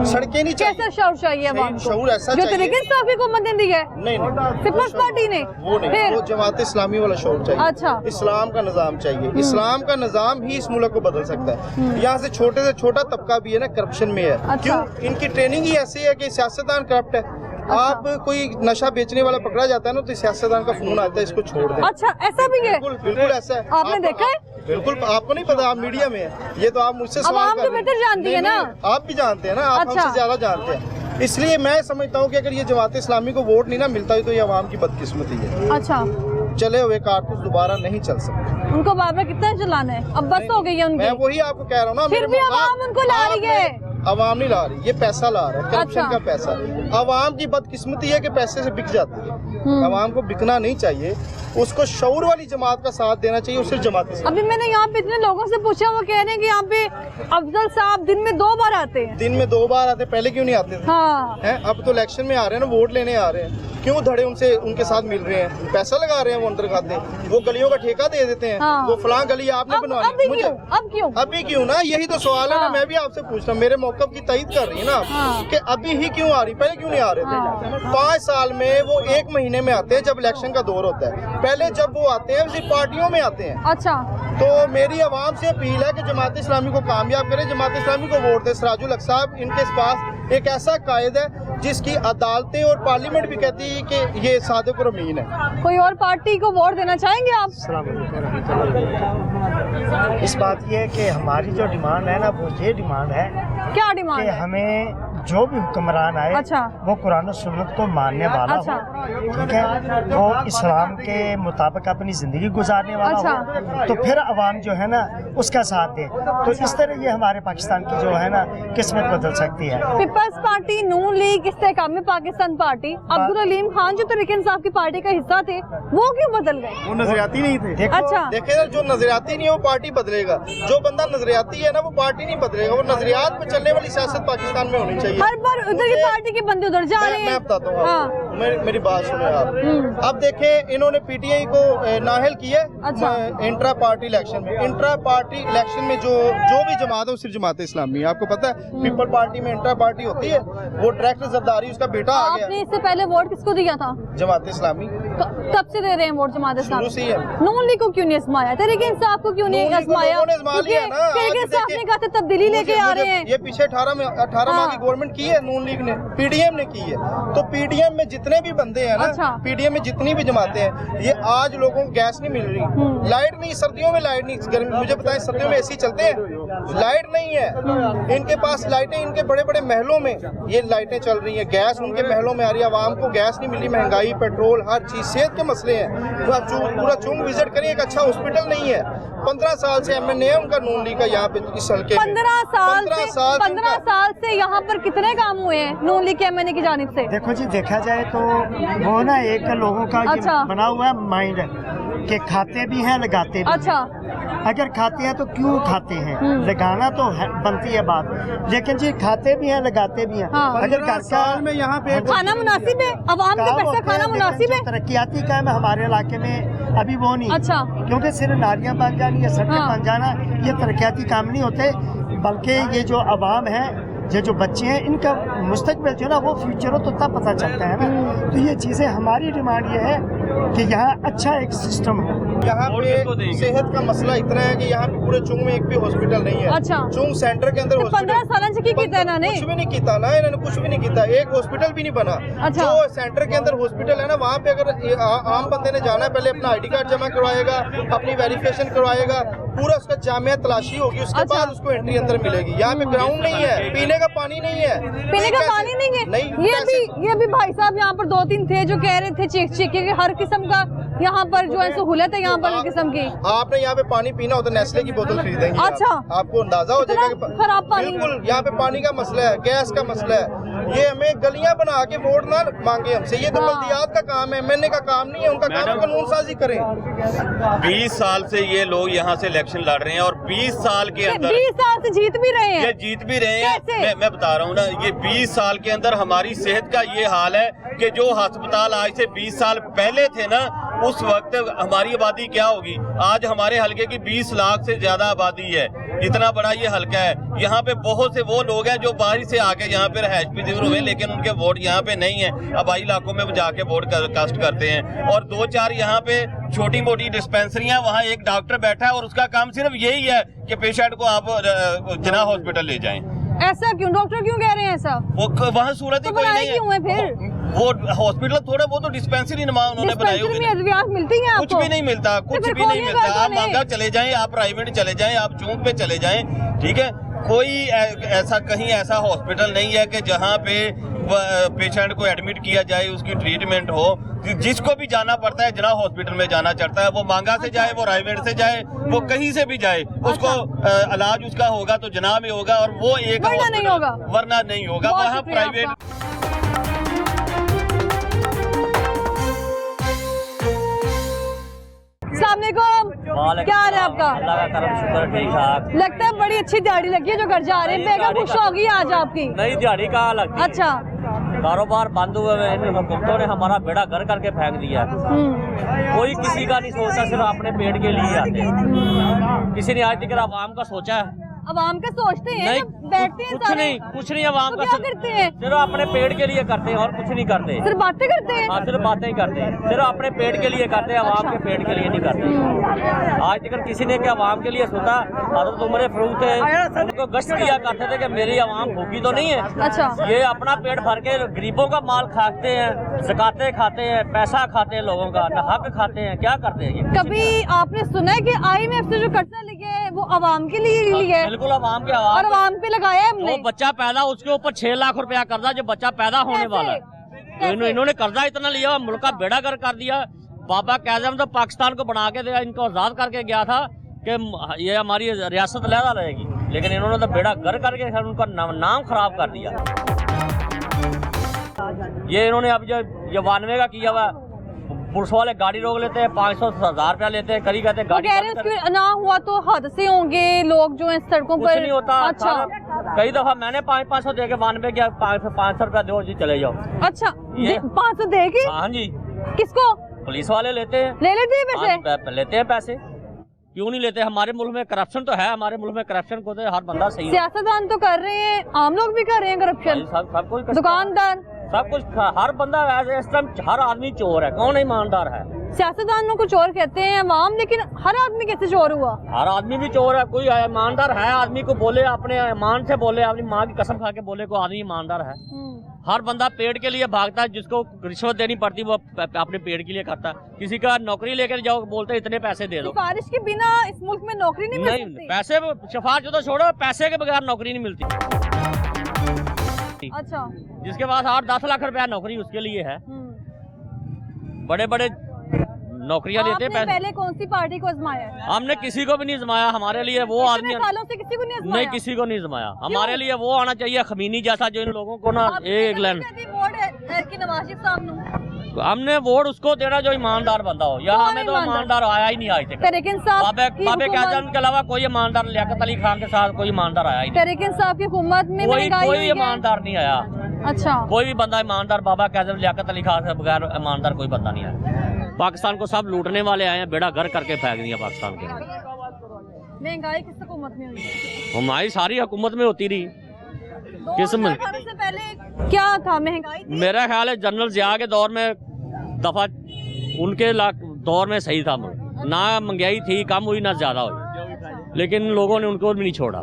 सड़कें नहीं चाहिए। कैसा शौर चाहिए अवाम को? शऊर ऐसा जो चाहिए। तरीके से आपकी हुकूमत ने दी है नहीं पीपल्स पार्टी ने, वो नहीं, फिर वो जमात इस्लामी वाला शौर चाहिए। अच्छा। इस्लाम का निज़ाम चाहिए। इस्लाम का निज़ाम ही इस मुल्क को बदल सकता है। यहाँ से छोटा तबका भी है ना करप्शन में है। अच्छा। क्यों? इनकी ट्रेनिंग ही ऐसी है कि सियासतदान करप्ट है। आप कोई नशा बेचने वाला पकड़ा जाता है ना तो सियासतदान का फोन आता है इसको छोड़ दें। अच्छा ऐसा भी है? बिल्कुल ऐसा है। आपने देखा है? बिल्कुल, आपको नहीं पता, आप मीडिया में है, ये तो आप मुझसे सवाल आवाम कर तो रहे हैं। बेहतर जानती है नहीं, ना। नहीं, आप भी जानते हैं ना, आप अच्छा। हमसे ज्यादा जानते हैं। इसलिए मैं समझता हूँ कि अगर ये जमात इस्लामी को वोट नहीं ना मिलता तो ये अवाम की बदकिस्मती है। अच्छा, चले हुए कारतूस दोबारा नहीं चल सकते। उनको बार बार कितना चलाना है? अब बस हो गई है मैं उनकी। वही आपको कह रहा हूँ ना, फिर भी अवाम उनको ला रही है। अवाम नहीं ला रही, ये पैसा ला रहा है, करप्शन अच्छा। का पैसा। अवाम की बदकिस्मती है कि पैसे से बिक जाती है। अवाम को बिकना नहीं चाहिए, उसको शऊर वाली जमात का साथ देना चाहिए, उससे जमात अभी मैंने यहाँ पे इतने लोगों से पूछा, वो कह रहे हैं कि यहाँ पे अफजल साहब दिन में 2 बार आते हैं। दिन में 2 बार आते, पहले क्यों नहीं आते थे? हाँ, हैं? अब तो इलेक्शन में आ रहे हैं ना, वोट लेने आ रहे हैं, क्यों धड़े उनसे उनके साथ मिल रहे हैं, पैसा लगा रहे हैं, वो अंदर खाते हैं, वो गलियों का ठेका दे देते हैं। हाँ। वो फलां गली आपने अब बनवानी, क्यों? अब क्यों? अभी क्यों ना, यही तो सवाल है ना। हाँ। मैं भी आपसे पूछ रहा हूँ, मेरे मौक़िफ़ की तईद कर रही है ना हाँ। कि अभी ही क्यों आ रही, पहले क्यों नहीं आ रहे थे? हाँ। 5 साल में वो 1 महीने में आते हैं जब इलेक्शन का दौर होता है। पहले जब वो आते हैं सिर्फ पार्टियों में आते हैं। अच्छा, तो मेरी आवाम से अपील है कि जमात इस्लामी को कामयाब करें, जमात इस्लामी को वोट दे। सिराजुल हक साहब, इनके पास एक ऐसा कायद है जिसकी अदालतें और पार्लियामेंट भी कहती है कि ये सादिक और अमीन है। कोई और पार्टी को वोट देना चाहेंगे आप? इस बात ये है कि हमारी जो डिमांड है ना, वो ये डिमांड है क्या डिमांड कि है? हमें जो भी हुक्मरान आए अच्छा। वो कुरान और सुन्नत को मानने वाला अच्छा। हो, ठीक है, वो इस्लाम के मुताबिक अपनी ज़िंदगी गुजारने वाला अच्छा। हो, तो फिर अवाम जो है ना उसका साथ दे। तो इस तरह ये हमारे पाकिस्तान की जो है ना किस्मत बदल सकती है। पीपल्स पार्टी, नून लीग, इस्तेकाम पाकिस्तान पार्टी, अब्दुल अलीम खान जो तरीके इंसाफ की पार्टी का हिस्सा थे, वो क्यों बदल गए? वो नजरियाती नहीं थे। देखो, अच्छा, देखे ना, जो नजरियाती नहीं है वो पार्टी बदलेगा। जो बंदा नजरियाती है ना वो पार्टी नहीं बदलेगा। वो नजरियात पे चलने वाली सियासत पाकिस्तान में होनी चाहिए। हर बार उधर की पार्टी के बंदे उधर जा रहे हैं। मैं बताता हूँ हाँ। आपको, मेरी बात सुने आप। अब देखें, इन्होंने पीटीआई को नाअहल किया अच्छा। इंट्रा पार्टी इलेक्शन में। इंट्रा पार्टी इलेक्शन में जो भी जमात है वो सिर्फ जमात इस्लामी है। आपको पता है पीपल पार्टी में इंट्रा पार्टी होती है, वो डायरेक्टर जरदारी उसका बेटा आ आपने गया। इससे पहले वोट किसको दिया था? जमात इस्लामी कब से दे रहे हैं वोट जमात इस्लामी? शुरू से ही है। नून लीग को क्यों नहीं आजमाया? तरीके इंसाफ को क्यों नहीं नून लीग को आजमाया? लोगों ने आजमा लिया ना। आज तरीके इंसाफ देखिए, ने कहा था तब्दीली लेके आ रहे हैं। ये पीछे 18 माह हाँ। की गवर्नमेंट की है नून लीग ने, पीडीएम ने की है। तो पीडीएम में जितने भी बंदे हैं ना, अच्छा। पीडीएम में जितनी भी जमातें हैं, ये आज लोगों को गैस नहीं मिल रही, लाइट नहीं, सर्दियों में लाइट नहीं, गर्मी, मुझे बताएं सर्दियों में एसी चलते हैं, लाइट नहीं है। इनके पास लाइटें, इनके बड़े बड़े महलों में ये लाइटें चल रही हैं, गैस उनके महलों में आ रही है। आवाम को गैस नहीं मिल रही, महंगाई, पेट्रोल, हर चीज, सेहत के मसले हैं। पूरा चुंग विजिट करिए, एक अच्छा हॉस्पिटल नहीं है। 15 साल से एमएनए है उनका नून लीग का यहाँ पे इस हल्के में। 15 15 साल से यहाँ पर कितने काम हुए हैं नून लीग के एमएनए की जानिब से? देखो जी, देखा जाए तो वो ना एक लोगों का ये अच्छा। बना हुआ है माइंड कि खाते भी हैं लगाते भी अच्छा। हैं। अगर खाते हैं तो क्यों खाते हैं, लगाना तो बनती है बात, लेकिन जी खाते भी हैं लगाते भी हैं। हाँ। अगर घर का में यहाँ पे खाना मुनासिब है, अवाम के पैसा खाना मुनासिब है। तरक्याती काम है हमारे इलाके में अभी वो नहीं। अच्छा। क्योंकि सिर्फ नालियाँ बन जानी या सड़कें हाँ। बन जाना ये तरक्याती काम नहीं होते, बल्कि ये जो अवाम है, ये जो बच्चे हैं, इनका मुस्तकबिल जो ना वो फ्यूचर हो तो तब पता चलता है ना। तो ये चीज़ें, हमारी डिमांड ये है कि यहाँ अच्छा एक सिस्टम हो। यहाँ पे सेहत का मसला इतना है कि यहाँ पे पूरे चुंग में एक भी हॉस्पिटल नहीं है। अच्छा। चुंग सेंटर के अंदर तो 15 साल से की किया इन्होंने? कुछ भी नहीं किया ना, इन्होंने कुछ भी नहीं किया, एक हॉस्पिटल भी नहीं बना। अच्छा। जो सेंटर के अंदर हॉस्पिटल है ना, वहाँ पे अगर आम बंदे ने जाना है, पहले अपना आईडी कार्ड जमा करवाएगा, अपनी वेरिफिकेशन करवाएगा, पूरा उसका जामिया तलाशी होगी, उसके अच्छा। बाद उसको एंट्री अंदर मिलेगी। यहाँ पे ग्राउंड नहीं है, पीने का पानी नहीं है। पीने का पानी नहीं है? नहीं, ये भी भाई साहब यहाँ पर 2-3 थे जो कह रहे थे चीख के हर किस्म का यहाँ पर जो है सहूलत है यहाँ पर, हर किस्म की। आपने यहाँ पे पानी पीना हो तो नेस्ले की बोतल खरीदेंगे। अच्छा। आपको अंदाजा हो जाएगा इतना खराब पानी? बिल्कुल, यहाँ पे पानी का मसला है, गैस का मसला है। ये हमें गलियां बना के वोट ना मांगे हमसे, ये तो हाँ। बल्दियात का काम है, एमएनए का काम नहीं है। उनका काम कानून साजी करें। 20 साल से ये लोग यहाँ से इलेक्शन लड़ रहे हैं और 20 साल के अंदर 20 साल से जीत भी रहे ये हैं। जीत भी रहे हैं। कैसे? मैं बता रहा हूँ ना, ये 20 साल के अंदर हमारी सेहत का ये हाल है कि जो अस्पताल आज से 20 साल पहले थे ना, उस वक्त हमारी आबादी क्या होगी। आज हमारे हलके की 20 लाख से ज्यादा आबादी है, इतना बड़ा ये हलका है। यहाँ पे बहुत से वो लोग हैं जो बाहर से आके यहाँ पे रहायश पजीर हुए, लेकिन उनके वोट यहाँ पे नहीं है। आबाई इलाकों में जाके वोट कास्ट करते हैं। और 2-4 यहाँ पे छोटी मोटी डिस्पेंसरियां, वहाँ एक डॉक्टर बैठा है और उसका काम सिर्फ यही है कि पेशेंट को आप जिना हॉस्पिटल ले जाएं। ऐसा क्यों? डॉक्टर क्यों कह रहे हैं ऐसा? वो वहाँ सूरत ही कोई नहीं क्यों है फिर? वो हॉस्पिटल थोड़ा वो तो डिस्पेंसरी उन्होंने बनाई हुई है। अद्वियात मिलती है आपको? कुछ भी नहीं मिलता, कुछ भी नहीं मिलता। आप मांगा चले जाएं, आप प्राइवेट चले जाएं, आप चौक पे चले जाएं, ठीक है। कोई ऐसा कहीं ऐसा हॉस्पिटल नहीं है कि जहाँ पे पेशेंट को एडमिट किया जाए, उसकी ट्रीटमेंट हो। जिसको भी जाना पड़ता है जना हॉस्पिटल में जाना चाहता है, वो मांगा से जाए, वो रायवेड से जाए, वो कहीं से भी जाए, उसको इलाज उसका होगा तो जना में होगा, और वो एक वरना नहीं होगा, वरना नहीं होगा। वहाँ प्राइवेट। क्या हाल है आपका? अल्लाह का करम शुक्र ठीक ठाक। लगता है बड़ी अच्छी दिहाड़ी लगी है जो घर जा रहे हैं। बेगम खुश होगी आज आपकी? नहीं, दिहाड़ी कहाँ लगती। अच्छा, कारोबार बंद हुए हैं, इन हुकूमतों ने हमारा बेड़ा घर करके फेंक दिया। कोई किसी का नहीं सोचता, सिर्फ अपने पेट के लिए आते हैं। किसी ने आज तक आवाम का सोचा है? आवाम का सोचते हैं, बैठते हैं, कुछ नहीं आवाम का। क्या करते हैं? सिर्फ अपने पेट के लिए करते हैं और कुछ नहीं करते। सिर्फ बातें करते हैं? हाँ, सिर्फ बातें ही करते हैं, सिर्फ अपने पेट के लिए करते हैं, आवाम के पेट के लिए नहीं करते। आज तक किसी ने क्या आवाम के लिए सोचा? हज़रत उमर फारूक थे, उनको गश्त किया करते थे कि मेरी आवाम भूखी तो नहीं है। अच्छा, ये अपना पेट भर के गरीबों का माल खाते हैं, ज़कातें खाते हैं, पैसा खाते हैं लोगों का, हक खाते हैं। क्या करते हैं ये? कभी आपने सुना है कि IMF से जो कर्जा लिया है वो आवाम के लिए लिया है? बिल्कुल आवाम के और आवाम पे लगाया है हमने। जो बच्चा पैदा, उसके ऊपर 6 लाख रुपया कर्जा, जो बच्चा पैदा होने वाला है। इन्होंने कर्जा इतना लिया, मुल्क का बेड़ा गर्क कर दिया। बाबा काज़म तो पाकिस्तान को बना के दिया, इनको आज़ाद करके गया था कि ये हमारी रियासत लहरा रहेगी, लेकिन इन्होंने तो बेड़ा गर्क करके उनका नाम खराब कर दिया। ये इन्होंने अब जो ये 92 का किया हुआ, पुलिस वाले गाड़ी रोक लेते हैं, 500-1000 रुपया लेते हैं, करी कहते हैं गाड़ी उसकी ना हुआ तो हादसे होंगे, लोग जो है सड़कों पर। नहीं होता। अच्छा, कई दफा मैंने 500 दे के 92 किया, 500 रुपया दो जी चले जाओ। अच्छा, 500 दे के? हाँ जी। किसको? पुलिस वाले लेते हैं। ले लेते हैं पैसे? लेते हैं पैसे, क्यों नहीं लेते? हमारे मुल्क में करप्शन तो है, हमारे मुल्क में करप्शन को तो हर बंदा सही है। सियासतदान तो कर रहे हैं, आम लोग भी कर रहे हैं करप्शन, सब कुछ, दुकानदार सब कुछ, हर बंदा इस टाइम हर आदमी चोर है। कौन ईमानदार है? सियासतदानों को चोर कहते हैं अवाम, लेकिन हर आदमी कैसे चोर हुआ? हर आदमी भी चोर है। कोई ईमानदार है? आदमी को बोले, अपने ईमान से बोले, अपनी माँ की कसम खा के बोले कोई आदमी ईमानदार है? हर बंदा पेट के लिए भागता है, जिसको रिश्वत देनी पड़ती वो अपने पेट के लिए करता है। किसी का नौकरी लेकर जाओ, बोलते इतने पैसे दे दो। सिफारिश के बिना इस मुल्क में नौकरी नहीं मिल सकती। पैसे सिफारिश तो छोड़ो, पैसे के बगैर नौकरी नहीं मिलती। अच्छा, जिसके पास 8-10 लाख रुपया नौकरी उसके लिए है। बड़े बड़े नौकरियां देते हैं। पहले कौन सी पार्टी को आजमाया है? हमने किसी को भी नहीं आजमाया। हमारे लिए वो आदमी सालों से किसी को नहीं आजमाया? नहीं, किसी को नहीं आजमाया। हमारे लिए वो आना चाहिए खमीनी जैसा, जो इन लोगों को ना एक लाइन। हमने वोट उसको देना जो ईमानदार बंदा हो। यहाँ हमें तो ईमानदार आया ही नहीं आज तक। बाबे काज़म के अलावा कोई ईमानदार, लियाकत अली खान के साथ कोई ईमानदार आया ही नहीं। तहरीक इंसाफ की हुकूमत में कोई ईमानदार नहीं आया। अच्छा, कोई भी बंदा ईमानदार, बाबा काज़म, लियाकत अली खान से बगैर ईमानदार कोई बंदा नहीं आया। पाकिस्तान को सब लूटने वाले आए हैं, बेड़ा घर करके फेंक दिया पाकिस्तान के। महंगाई किस हुकूमत में हुई है? हमारी सारी हुकूमत में होती रही। किस में? से पहले क्या था महंगाई? मेरा ख्याल है जनरल ज़िया के दौर में दफा उनके दौर में सही था। ना महंगाई थी, कम हुई ना ज्यादा हुई, लेकिन लोगों ने उनको भी नहीं छोड़ा।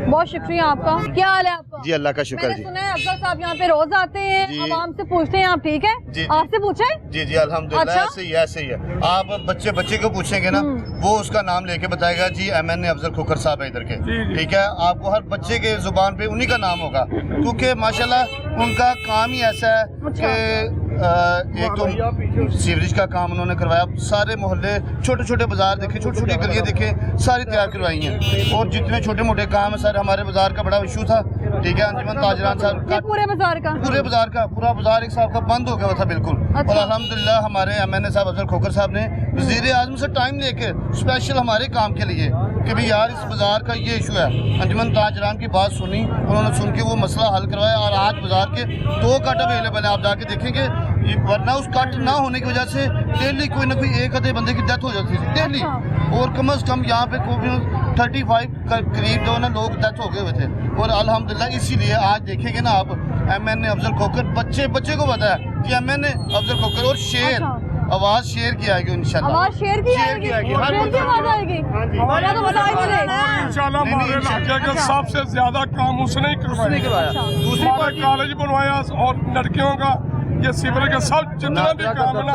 बहुत शुक्रिया आपका। क्या हाल है आपका? जी अल्लाह का शुक्र। जी सुना है अफजल साहब यहाँ पे रोज आते हैं, आवाम से पूछते हैं आप ठीक है? जी, आपसे पूछा है? जी जी अल्हम्दुलिल्लाह। अच्छा? ऐसे ही है। आप बच्चे को पूछेंगे ना, वो उसका नाम लेके बताएगा जी MN अफजल खोखर साहब है इधर के, ठीक है। आपको हर बच्चे के जुबान पे उन्हीं का नाम होगा, क्योंकि माशाल्लाह उनका काम ही ऐसा है कि एक तो सीवरेज का काम उन्होंने करवाया, सारे मोहल्ले, छोटे छोटे बाजार देखे, छोटी छोटी गलियाँ देखे, सारी तैयार करवाई हैं। और जितने छोटे मोटे काम है सारे, हमारे बाजार का बड़ा इशू था, ठीक है। अंजुमन ताजरान साहब का पूरे बाजार का पूरा बाजार एक साहब का बंद हो गया था बिल्कुल। अच्छा। और अल्हम्दुलिल्लाह हमारे MN साहब अफजल खोखर साहब ने वज़ीर आज़म से टाइम लेके स्पेशल हमारे काम के लिए कि भाई यार इस बाजार का ये इशू है, अंजुमन ताजरान की बात सुनी, उन्होंने सुन के वो मसला हल करवाया। और आज बाजार के 2 कट अवेलेबल है, आप जाके देखेंगे वरना उस कट ना होने की वजह से डेली कोई ना कोई एक आधे बंदे की डेथ हो जाती थी डेली। और कम से कम यहाँ पे 35 करीब जो ना लोग डेथ हो गए हुए थे। और अल्हम्दुलिल्लाह इसीलिए आज देखेंगे ना आप MNA अफजल खोकर, बच्चे को पता है कि MNA अफजल खोकर और शेर आवाज शेयर की आएगी इंशाल्लाह। आवाज शेयर की आएगी, शेयर की आवाज आएगी। और तो बताओ इंशाल्लाह हमारे इलाके के सबसे ज्यादा काम उसने ही करवाया। दूसरी बार कॉलेज बनवाया और लड़कियों का ये सिविल के सब जितना भी काम है ना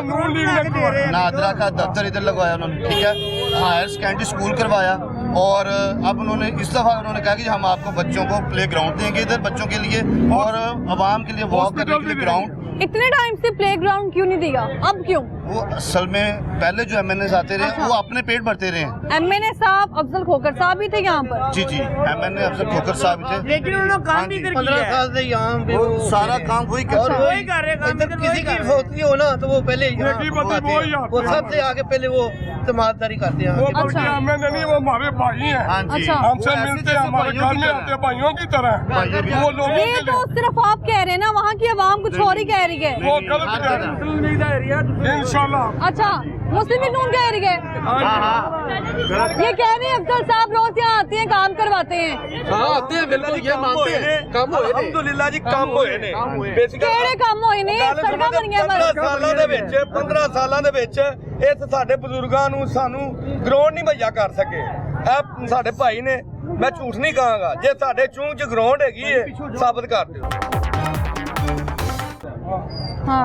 नून लीग ने करवाया। नादरा का दफ्तर इधर लगवाया उन्होंने, ठीक है, हायर सेकेंडरी स्कूल करवाया। और अब उन्होंने इस दफ़ा उन्होंने कहा कि हम आपको बच्चों को प्ले ग्राउंड देंगे इधर बच्चों के लिए और आवाम के लिए वॉक करने के लिए ग्राउंड। इतने टाइम से प्ले ग्राउंड क्यों नहीं दिया, अब क्यों? वो असल में पहले जो MNA आते रहे वो अपने पेट भरते रहे हैं। MNA साहब अफजल खोकर साहब भी थे यहाँ पर। जी MNA अफजल खोकर साहब थे, लेकिन उन्होंने काम भी 15 साल से यहाँ पे वो सारा काम वही कर रहे हैं। किसी की फौतगी हो ना तो वो पहले वो सबसे आगे पहले वो तमाददारी करते हैं। अच्छा। MNA नहीं, वो हमारे भाई हैं। हाँ जी, अच्छा। हमसे मिलते हैं, हमारे घर में आते हैं भाइयों की तरह। वो लोगों ये तो सिर्फ आप कह रहे हैं ना, वहाँ की आवाम कुछ और ही कह रही है। वो गलत कह रहे हैं इंशाल्लाह। अच्छा, मुस्लिम नून कह रही है, ये कह रहे हैं अफजल साहब रोज यहाँ आते हैं काम करवाते हैं। आते हैं बिल्कुल, ये मानते हैं काम होए अल्हम्दुलिल्लाह जी, काम होए ने। ਕਿਹੜੇ ਕੰਮ ਹੋਏ ਨੇ? ਸੜਕਾਂ ਬਣੀਆਂ ਪਰ 15 ਸਾਲਾਂ ਦੇ ਵਿੱਚ 15 ਸਾਲਾਂ ਦੇ ਵਿੱਚ ਇਸ ਸਾਡੇ ਬਜ਼ੁਰਗਾਂ ਨੂੰ ਸਾਨੂੰ ਗਰਾਊਂਡ ਨਹੀਂ ਮੁਹੱਈਆ ਕਰ ਸਕੇ। ਇਹ ਸਾਡੇ ਭਾਈ ਨੇ, ਮੈਂ ਝੂਠ ਨਹੀਂ ਕਹਾਂਗਾ, ਜੇ ਸਾਡੇ ਚੂੰਗ 'ਚ ਗਰਾਊਂਡ ਹੈਗੀ ਹੈ ਸਾਬਤ ਕਰ ਦਿਓ।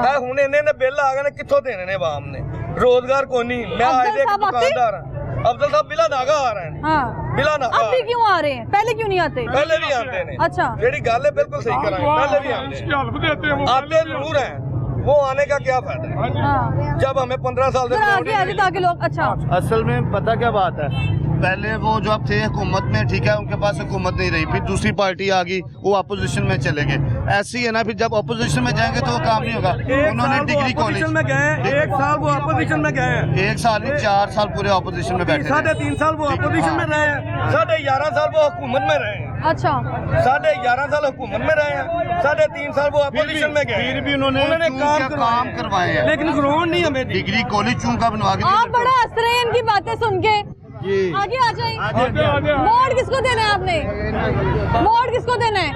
ਇਹ ਹੁਣ ਇਹਨੇ ਨੇ ਬਿੱਲ ਆ ਗਏ ਨੇ, ਕਿੱਥੋਂ ਦੇਣੇ ਨੇ ਆਵਾਮ ਨੇ? ਰੋਜ਼ਗਾਰ ਕੋਈ ਨਹੀਂ। ਮੈਂ ਅੱਜ ਦੇ ਇੱਕ ਦੁਕਾਨਦਾਰ ਹਾਂ। अफजल साहब बिला नागा आ रहे हैं। हाँ। बिला नागा अब भी क्यों आ रहे हैं, पहले क्यों नहीं आते? पहले भी आते हैं। अच्छा, जेडी गल है बिल्कुल सही कराएं, पहले भी आते जरूर हैं, वो आने का क्या फायदा है? हाँ। जब हमें 15 साल से आगे आगे ताकि लोग। अच्छा, असल में पता क्या बात है, पहले वो जो अब थे हुकूमत में, ठीक है, उनके पास हुकूमत नहीं रही, फिर दूसरी पार्टी आ गई, वो अपोजिशन में चले गए। ऐसे ही है ना, फिर जब अपोजिशन में जाएंगे तो वो काम नहीं होगा। उन्होंने डिग्री कॉलेज में गए, 1 साल वो अपोजिशन में गए, 1 साल नहीं 4 साल पूरे अपोजिशन में बैठे, 3.5 साल वो अपोजिशन में रहे हैं, 11.5 साल वो हुकूमत में रहे हैं। अच्छा, 11.5 साल हुकूमत में रहे हैं, 3.5 साल वो अपोजिशन में गए। फिर भी उन्होंने काम करवाए हैं, लेकिन ग्राउंड नहीं हमें डिग्री कॉलेज चूं का बनवा के। आप बड़ा हंस रहे हैं इनकी बातें सुन के। आगे आ जाए। वोट किसको देना है आपने? वोट किसको देना है?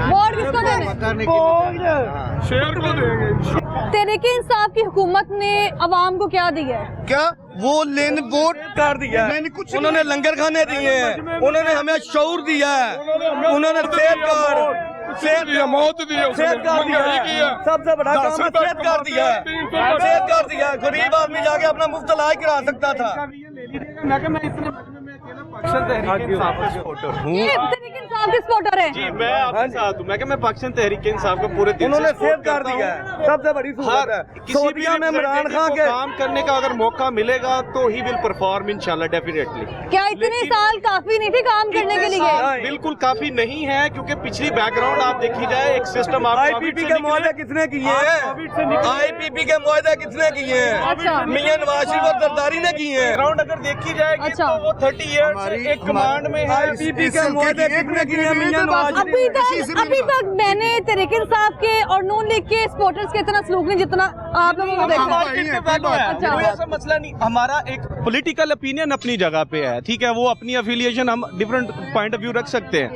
वोट किसको देना है? शेर को देंगे। तहरीके इंसाफ की हुकूमत ने अवाम को क्या दिया है? क्या वो लेन वोट कर दिया है, कुछ उन्होंने लंगर खाने दिए हैं, उन्होंने हमें शऊर दिया है, उन्होंने सेहत कार्ड मौत दी है, सेहत कार्ड दिया है, सबसे बड़ा काम है सेहत कार्ड दिया है, सेहत कार्ड दिया है। गरीब आदमी जाके अपना मुफ्त इलाज करा सकता था। ये तहरीके इंसाफ के सपोर्टर है। जी मैं आपके साथ हूँ। मैं पाकिस्तान तहरीक इंसाफ को पूरे दिल उन्होंने से सेहत सपोर्ट कार्ड करता दिया हूँ। है, सबसे बड़ी सहूलत है। किसी भी में इमरान खान के काम करने का अगर मौका मिलेगा तो ही विल परफॉर्म इंशाल्लाह डेफिनेटली। क्या इतने साल काफी नहीं थे काम करने के लिए? बिल्कुल काफी नहीं है, क्योंकि पिछली बैकग्राउंड आप देखी जाए, एक सिस्टम आप IPP के मुआहदे किसने किए हैं? IPP के मुआहदे किसने किए हैं? अच्छा। मियां नवाज शरीफ और जरदारी ने किए हैं। ग्राउंड अगर देखी जाएगी अच्छा। तो वो 30 ईयर्स एक कमांड में है। IPP के मुआहदे किसने किए हैं? मियां नवाज अभी तक मैंने तहरीके इंसाफ के और नून लीग के सपोर्टर्स के इतना सलूक नहीं जितना आप लोगों को देखा है। अच्छा। कोई ऐसा मसला नहीं, हमारा एक पॉलिटिकल ओपिनियन अपनी जगह पे है, ठीक है, वो अपनी अफिलिएशन हम डिफरेंट पॉइंट ऑफ व्यू रख सकते हैं।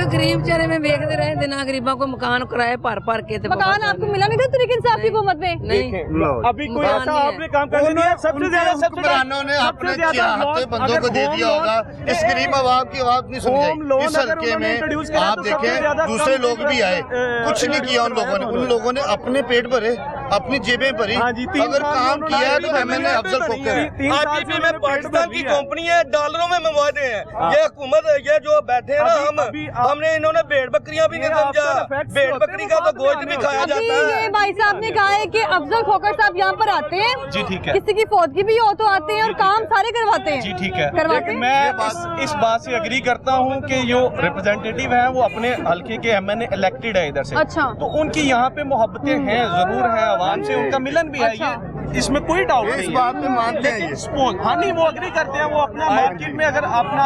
गरीब चेहरे में देखते रहे दिन गरीबों को मकान किराए भर के। मकान आपको मिला नहीं था तहरीके इंसाफ की हुकूमत में? नहीं, अभी कोई ऐसा आपने काम कर दिया, सबसे ज्यादा हुक्मरानों ने अपने चाहते बंदों को दे दिया होगा, इस गरीब आवाम की आवाज नहीं सुनी जाएगी। इस हल्के में आप देखें दूसरे लोग भी आए, कुछ नहीं किया उन लोगों ने अपने पेट भरे, अपनी जेबें भरी। अगर काम किया है तो MNA अफजल खोकर है। IPP में पाकिस्तान की कंपनी है, डॉलरों में मुआवजे हैं। ये हुकूमत ये जो बैठे हैं ना, हमने इन्होंने भेड़ बकरियां भी नहीं समझा, भेड़ बकरी का तो गोश्त भी खाया जाता है। ये भाई साहब ने कहा है कि अफजल खोकर साहब यहाँ पर आते हैं, जी ठीक है, किसी की फौतगी भी हो तो आते हैं और काम सारे करवाते हैं। जी ठीक है, करवाते हैं। मैं इस बात से एग्री करता हूँ कि जो रिप्रेजेंटेटिव है वो अपने हल्के के MNA इलेक्टेड है इधर से। अच्छा। तो उनकी यहाँ पे मोहब्बतें हैं, जरूर है, आवाम से उनका मिलन भी है। ये इसमें कोई डाउट नहीं इस बात में मानते हैं ये। सपोज हाँ नहीं वो अग्री करते हैं, वो अपना मार्केट में अगर अपना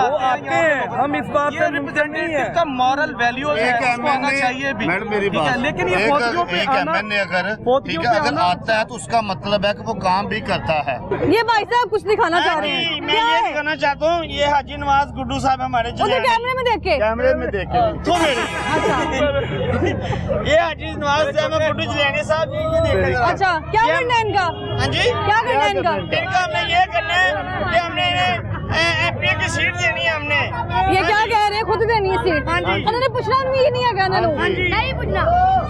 हम इस बात से रिप्रेजेंटेटिव का मॉरल वैल्यू है, उसको आना चाहिए भी। मैडम मेरी ठीक है, बात, लेकिन ये फौजियों पे एक आना, एमएनए अगर फौजियों ठीक है पे अगर आना- आता है तो उसका मतलब है कि वो काम भी करता है। ये भाई साहब कुछ दिखाना चाह रहे हैं, मैं क्या ये है? दिखाना चाहता हूँ, ये हाजी नवाज गुड्डू साहब हमारे उधर कैमरे में देख के। कैमरे में देख के ये हाजी नवाज गुड्डू जलैनी साहब ये देखिए जरा। अच्छा, क्या करना है इनका? हाँ जी, क्या करना है इनका? इनका हमने ये करना है कि हमने एमपी की सीट देनी है हमने। ये क्या कह रहे हैं, खुद देनी है सीट? उन्होंने पूछना भी नहीं है, कहना लोग नहीं पूछना,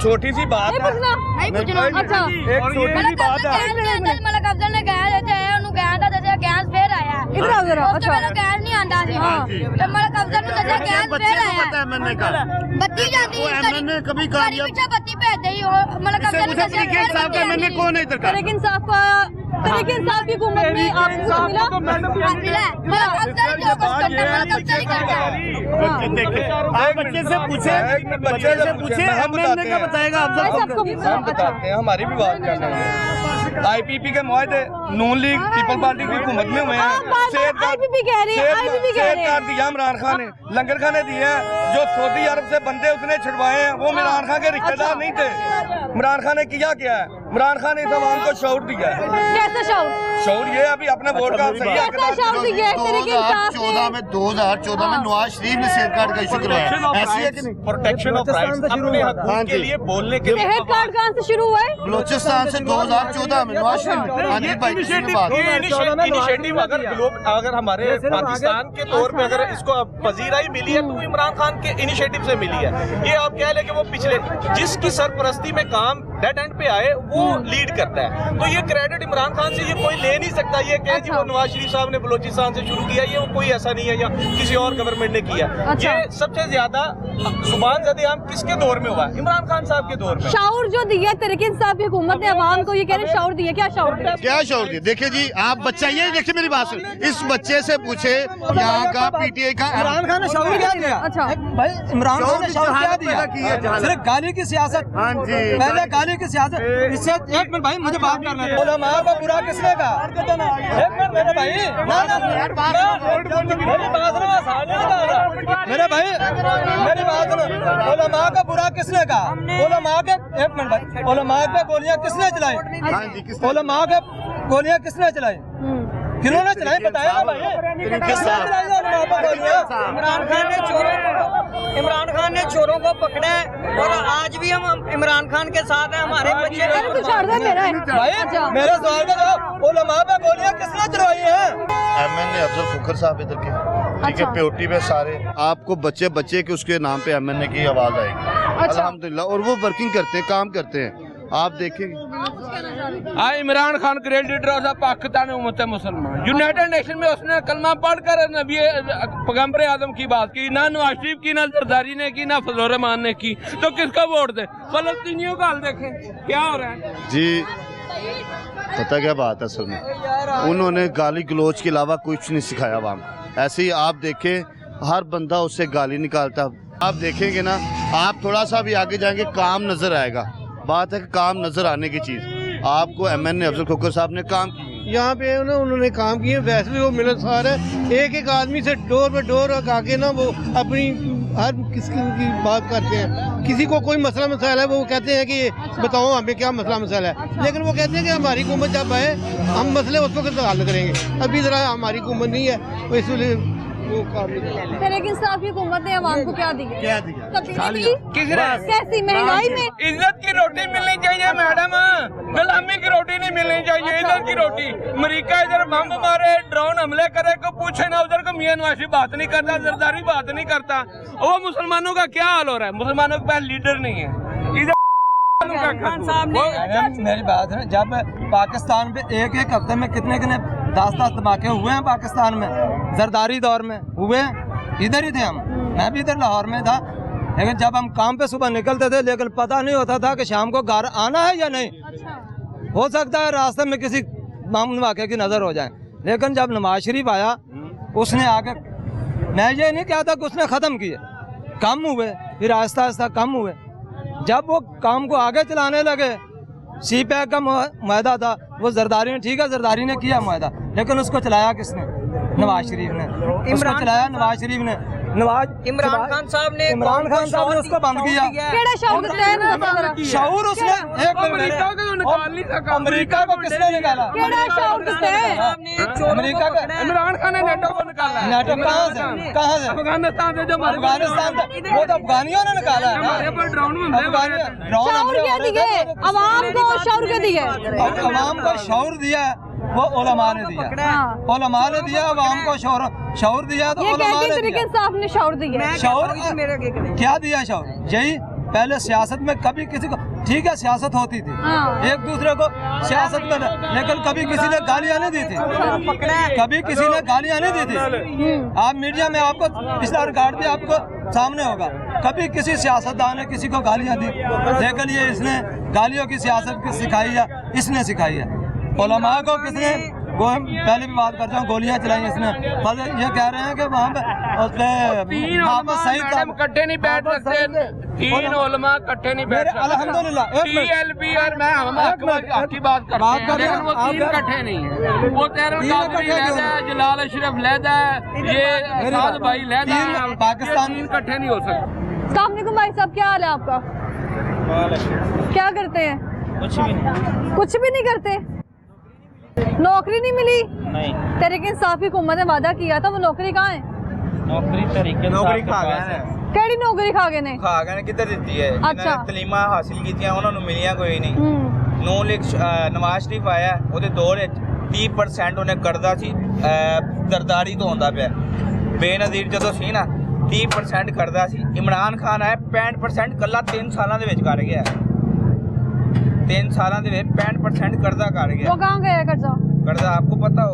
छोटी सी बात नहीं है। पूछना। नहीं पूछना। अच्छा, एक छोटी सी बात है। ਮਲਕ ਅਫਜ਼ਲ ਨੇ ਕਹਿਆ ਜੇ ਉਹਨੂੰ ਕਹਿਆ ਤਾਂ ਦੱਸਿਆ ਗੈਸ ਫੇਰ ਆਇਆ इधर आओ जरा। ਉਸ ਤੋਂ ਪਹਿਲਾਂ ਗੈਸ ਨਹੀਂ ਆਂਦਾ ਸੀ ਤੇ ਮਲਕ ਅਫਜ਼ਲ ਨੂੰ ਦੱਸਿਆ ਗੈਸ बच्चे ਫੇਰ को ਆਇਆ पता है एमएनए का, ਬੱਤੀ ਜਾਂਦੀ वो एमएनए कभी कामयाब ਪਿੱਛੇ ਬੱਤੀ ਭੇਜਦੇ ਹੀ ਮਲਕ ਅਫਜ਼ਲ ਨੂੰ ਦੱਸਿਆ तरीके साहब का एमएनए कौन है इधर का? तरीके इंसाफ का, तरीके इंसाफ की हुकूमत में आपको कुछ मिला? ਮਿਲਾ ਮਲਕ ਅਫਜ਼ਲ ਜੋ ਕੁਝ ਕਰਦਾ ਮਲਕ ਅਫਜ਼ਲ ही करता आप बच्चे से पूछे, बच्चे से पूछे एमएनए का बताएगा भाई आप साहब को हम बताते हैं, हमारी भी बात कर रहे हैं। आईपीपी के मुआहदे नून लीग पीपल पार्टी की हुकूमत में हुए हैं। आईपीपी कह रही है, आईपीपी कह रही है। कार्ड दिया इमरान खान ने, लंगर खाने दिए हैं, जो सऊदी अरब से बंदे उसने छुड़वाए हैं वो इमरान खान के रिश्तेदार नहीं थे। इमरान खान ने किया क्या है? इमरान खान ने इस अवाम को शऊर दिया है। कैसा शऊर? शऊर ये अभी अपने वोट का सही है। कैसा शऊर दिया है तरीके इंसाफ 2014 में नवाज शरीफ ने सेफ कार्ड का इशू करवाया, ऐसी है कि नहीं? प्रोटेक्शन ऑफ राइट्स अपने हकूक के लिए बोलने के लिए सेहत कार्ड कहाँ से शुरू हुआ है? बलोचिस्तान से 2014 में नवाज शरीफ ने। हाँ जी भाई, किसी की बात इनिशिएटिव अगर हमारे पाकिस्तान के तौर पे अगर इसको पजीराई मिली है तो वो इमरान खान के इनिशिएटिव से मिली है। ये आप कह लें कि वो पिछले जिसकी सरपरस्ती में काम डेड एंड पे आए वो लीड करता है, तो ये क्रेडिट इमरान खान से ये कोई ले नहीं सकता। ये कह जी वो नवाज शरीफ साहब ने बलोचिस्तान से शुरू किया, ये वो कोई ऐसा नहीं है या किसी और गवर्नमेंट ने किया। अच्छा। ये सबसे ज्यादा जुबान ज़द-ए-आम किसके दौर में हुआ? इमरान खान साहब के दौर में। शऊर जो दिया तरीके इंसाफ की हुकूमत ने अवाम को, ये कह रहे शऊर दिया, क्या शऊर दिया? क्या शौर दिया? देखिए जी, आप बच्चा ये देखिए मेरी बात सुन, इस बच्चे से पूछे यहाँ का पीटीआई का इमरान खान ने शौर क्या दिया? अच्छा, भाई इमरान खान ने शौर क्या दिया? सिर्फ गाली की सियासत। हाँ जी, पहले गाली की सियासत, इससे एक मिनट भाई मुझे बात करना है। उलमा का बुरा किसने कहा? एक मिनट मेरे भाई, मेरी बात सुनो, मेरे भाई मेरी बात सुनो। उलमा का बुरा किसने कहा? उलमा के, एक मिनट भाई, उलमा पे गोलियां किसने चलाई? हाँ जी, किसने? उलमा के गोलियां किसने चलाई? किन्होंने चलाई बताया ना भाई, किसने चलाई उलमा पे गोलियां? इमरान खान ने चोरों को पकड़ा है और आज भी हम इमरान खान के साथ हैं। हमारे बच्चे अरे कुछ और दे मेरा है। भाई अच्छा। मेरे सवाल का जवाब, उलमा पे गोलियां किसने चलवाई हैं? एमएनए अफजल फुकर साहब इधर के, ठीक है, अच्छा। प्योटी पे सारे आपको बच्चे के उसके नाम पे एमएनए की आवाज आएगी अल्हम्दुलिल्लाह, और वो वर्किंग करते हैं, काम करते हैं, आप देखेंगे। इमरान खान क्रेडिट रोजा पाकिस्तान उम्मत मुसलमान यूनाइटेड नेशन में उसने कलमा पढ़कर नबी पैगंबर आजम की बात की, ना नवाज शरीफ की, ना जरदारी ने की, ना फजल रहमान ने की, तो किसका वोट दे? फलस्तीनियों का हाल देखें क्या हो रहा है जी। पता क्या बात है असल में, उन्होंने गाली गलोच के अलावा कुछ नहीं सिखाया आवाम को। ऐसे ही आप देखें हर बंदा उससे गाली निकालता, आप देखेंगे ना, आप थोड़ा सा भी आगे जाएंगे काम नजर आएगा। बात है कि काम नजर आने की चीज़, आपको एमएनए अफजल खोखर साहब ने काम किए यहाँ पे ना उन्होंने काम किए, वैसे भी वो मिलनसार है, एक एक आदमी से डोर पे डोर आके ना वो अपनी हर किसी की बात करते हैं। किसी को कोई मसला मसाइल है वो कहते हैं कि बताओ हमें क्या मसला मसाइल है, लेकिन वो कहते हैं कि हमारी हुकूमत जब आए हम मसले उस वक्त हल करेंगे। अभी ज़रा हमारी हुकूमत नहीं है, तो इसलिए वो काम नहीं कर रहे। तरीके इंसाफ की हुकूमत ने अवाम को क्या दिया? क्या दिया? कैसी महंगाई में? इज्जत की रोटी मिलनी चाहिए मैडम, गुलामी की रोटी नहीं मिलनी चाहिए, इज्जत की रोटी। अमेरिका इधर बम मारे, ड्रोन हमले करे, को पूछे ना, उधर को मियां नवाज बात नहीं करता, जरदारी बात नहीं करता। वो मुसलमानों का क्या हाल हो रहा है? मुसलमानों के पास लीडर नहीं है। इधर मेरी बात है, जब पाकिस्तान पे एक एक हफ्ते में कितने 10 धमाके हुए हैं पाकिस्तान में, जरदारी दौर में हुए, इधर ही थे हम, मैं भी इधर लाहौर में था, लेकिन जब हम काम पे सुबह निकलते थे लेकिन पता नहीं होता था कि शाम को घर आना है या नहीं। हो सकता है रास्ते में किसी मामूली वाक़े की नज़र हो जाए, लेकिन जब नवाज शरीफ आया उसने आके, मैं ये नहीं कहता कि उसने ख़त्म किए, कम हुए, फिर आहिस्ता आहिस्ता कम हुए। जब वो काम को आगे चलाने लगे सी पैक का मुआहदा था, वो जरदारी ने, ठीक है जरदारी ने किया मुआहदा, लेकिन उसको चलाया किसने? नवाज शरीफ ने। उसको चलाया नवाज शरीफ ने। इमरान खान साहब ने उसको बंद किया। शऊर उसने अमेरिका को किसने निकाला? अमेरिका का इमरान खान ने नेटो को निकाला। नेटो कहाँ से? अफगानिस्तान से। जो अफगानिस्तान से, वो तो अफगानियों ने निकाला है। अवाम को शऊर दिया, वो उलमा ने दिया। उलमा ने दिया अवाम को शऊर दिया, तो उलमा ने दिया। साहब ने शऊर दिया। शऊर क्या दिया? शऊर यही पहले सियासत में कभी किसी को, ठीक है सियासत होती थी, एक दूसरे को सियासत में, लेकिन कभी किसी ने गालियां नहीं दी थी, कभी किसी ने गालियां नहीं दी थी। आप मीडिया में आपको पिछला रिकॉर्ड भी आपको सामने होगा, कभी किसी सियासतदान ने किसी को गालियां दी, लेकिन ये इसने गालियों की सियासत सिखाई है, इसने सिखाई है। उलमा को किसने, पहले भी बात करता हूँ, गोलियां चलाई इसने। पर ये कह रहे हैं कि वहाँ पे सही इकट्ठे नहीं बैठ सकते, तीन उलमा इकट्ठे नहीं बैठ सकते। अल्हम्दुलिल्लाह TLP और मैं हम आपकी बात करते हैं, लेकिन वो तीन इकट्ठे नहीं है। वो तेरह लहदा है, जलाल अशरफ लहदा है, ये साद भाई लहदा है, पाकिस्तान इकट्ठे नहीं हो सकते। अस्सलाम वालेकुम भाई साहब, क्या हाल है आपका? क्या करते हैं? कुछ भी नहीं करते। नौकरी नहीं मिली? नहीं। तहरीक इंसाफ हुकूमत ने वादा किया था, वो नौकरी कहाँ है? नौकरी खा गए। केड़ी नौकरी खा गए ने? खा गए किधर दिती है? अच्छा। तलीमा हासिल कीतियां उन्होंने मिलियां कोई नहीं। नून लीग नवाज शरीफ आया, ਉਹਦੇ ਦੌਰ ਵਿੱਚ 30% ਉਹਨੇ ਕਰਦਾ ਸੀ, ਦਰਦਾਰੀ ਤੋਂ ਹੁੰਦਾ ਪਿਆ। ਬੇਨਜ਼ੀਰ ਜਦੋਂ ਸੀ ਨਾ 30% ਕਰਦਾ ਸੀ। ਇਮਰਾਨ ਖਾਨ ਆਇਆ 65% ਕੱਲਾ 3 ਸਾਲਾਂ ਦੇ ਵਿੱਚ ਕਰ ਗਿਆ। 3 साल 65% कर्जा कर गया। वो कहाँ गया कर्जा? कर्जा आपको पता हो?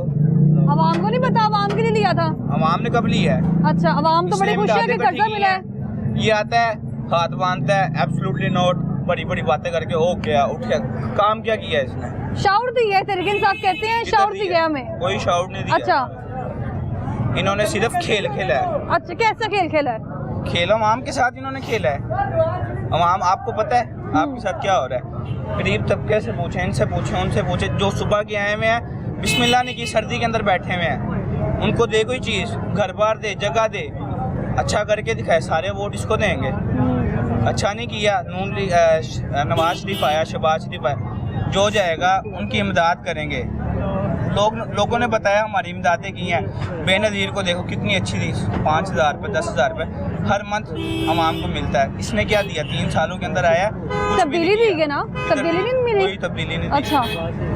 अवाम को नहीं पता, अवाम के लिए लिया था। अवाम ने कब लिया है? अच्छा, अवाम तो बड़ी खुशी है कि कर्जा मिला है। ये आता है, हाथ बांधता है, एब्सोल्युटली नॉट, बड़ी बड़ी बातें करके हो गया, उठ गया। काम क्या किया इसने? शाउर दिया है, तहरीक इंसाफ कहते हैं शाउर दिया हमें। कोई शाउर नहीं दिया। अच्छा, इन्होंने सिर्फ खेल खेला है। अच्छा, कैसा खेल खेला है? खेल अवाम के साथ इन्होंने खेला है। अवाम, आपको पता है आपके साथ क्या हो रहा है? गरीब तबके से पूछे, इनसे पूछे, उनसे पूछे, जो सुबह के आए हुए हैं, बिस्मिल्लाह नहीं की, सर्दी के अंदर बैठे हुए हैं, उनको दे कोई चीज़, घर बार दे, जगह दे, अच्छा करके दिखाए, सारे वोट इसको देंगे। अच्छा नहीं किया, नवाज शरीफ आया, शहबाज शरीफ आया, जो जाएगा उनकी इमदाद करेंगे। लोगों ने बताया हमारी इमदादें की हैं। बेनज़ीर को देखो कितनी अच्छी थी, 5,000 रुपये 10,000 रुपये हर मंथ अवाम को मिलता है। इसने क्या दिया? 3 सालों के अंदर आया, तब्दीली दी है ना? तब्दीली नहीं मिली? कोई तब्दीली नहीं। अच्छा,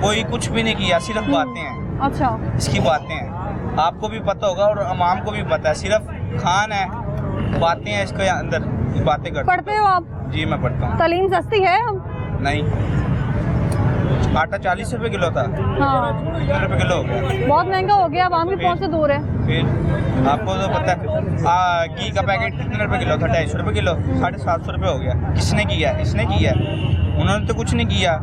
कोई कुछ भी नहीं किया, सिर्फ बातें हैं। अच्छा, इसकी बातें हैं, आपको भी पता होगा और अवाम को भी पता है, सिर्फ खान है, बातें हैं इसके अंदर, बातें करते। पढ़ते हो आप? जी मैं पढ़ता हूँ। तालीम सस्ती है? हम नहीं, आटा 40 रुपए किलो था, हाँ, 50 रुपए किलो हो गया। बहुत महंगा हो गया, आवाम की पहुंच से दूर है। फिर आपको तो पता है घी का पैकेट कितने रुपए किलो था? 250 रुपए किलो, 750 रुपए हो गया। किसने किया? इसने किया, उन्होंने तो कुछ नहीं किया।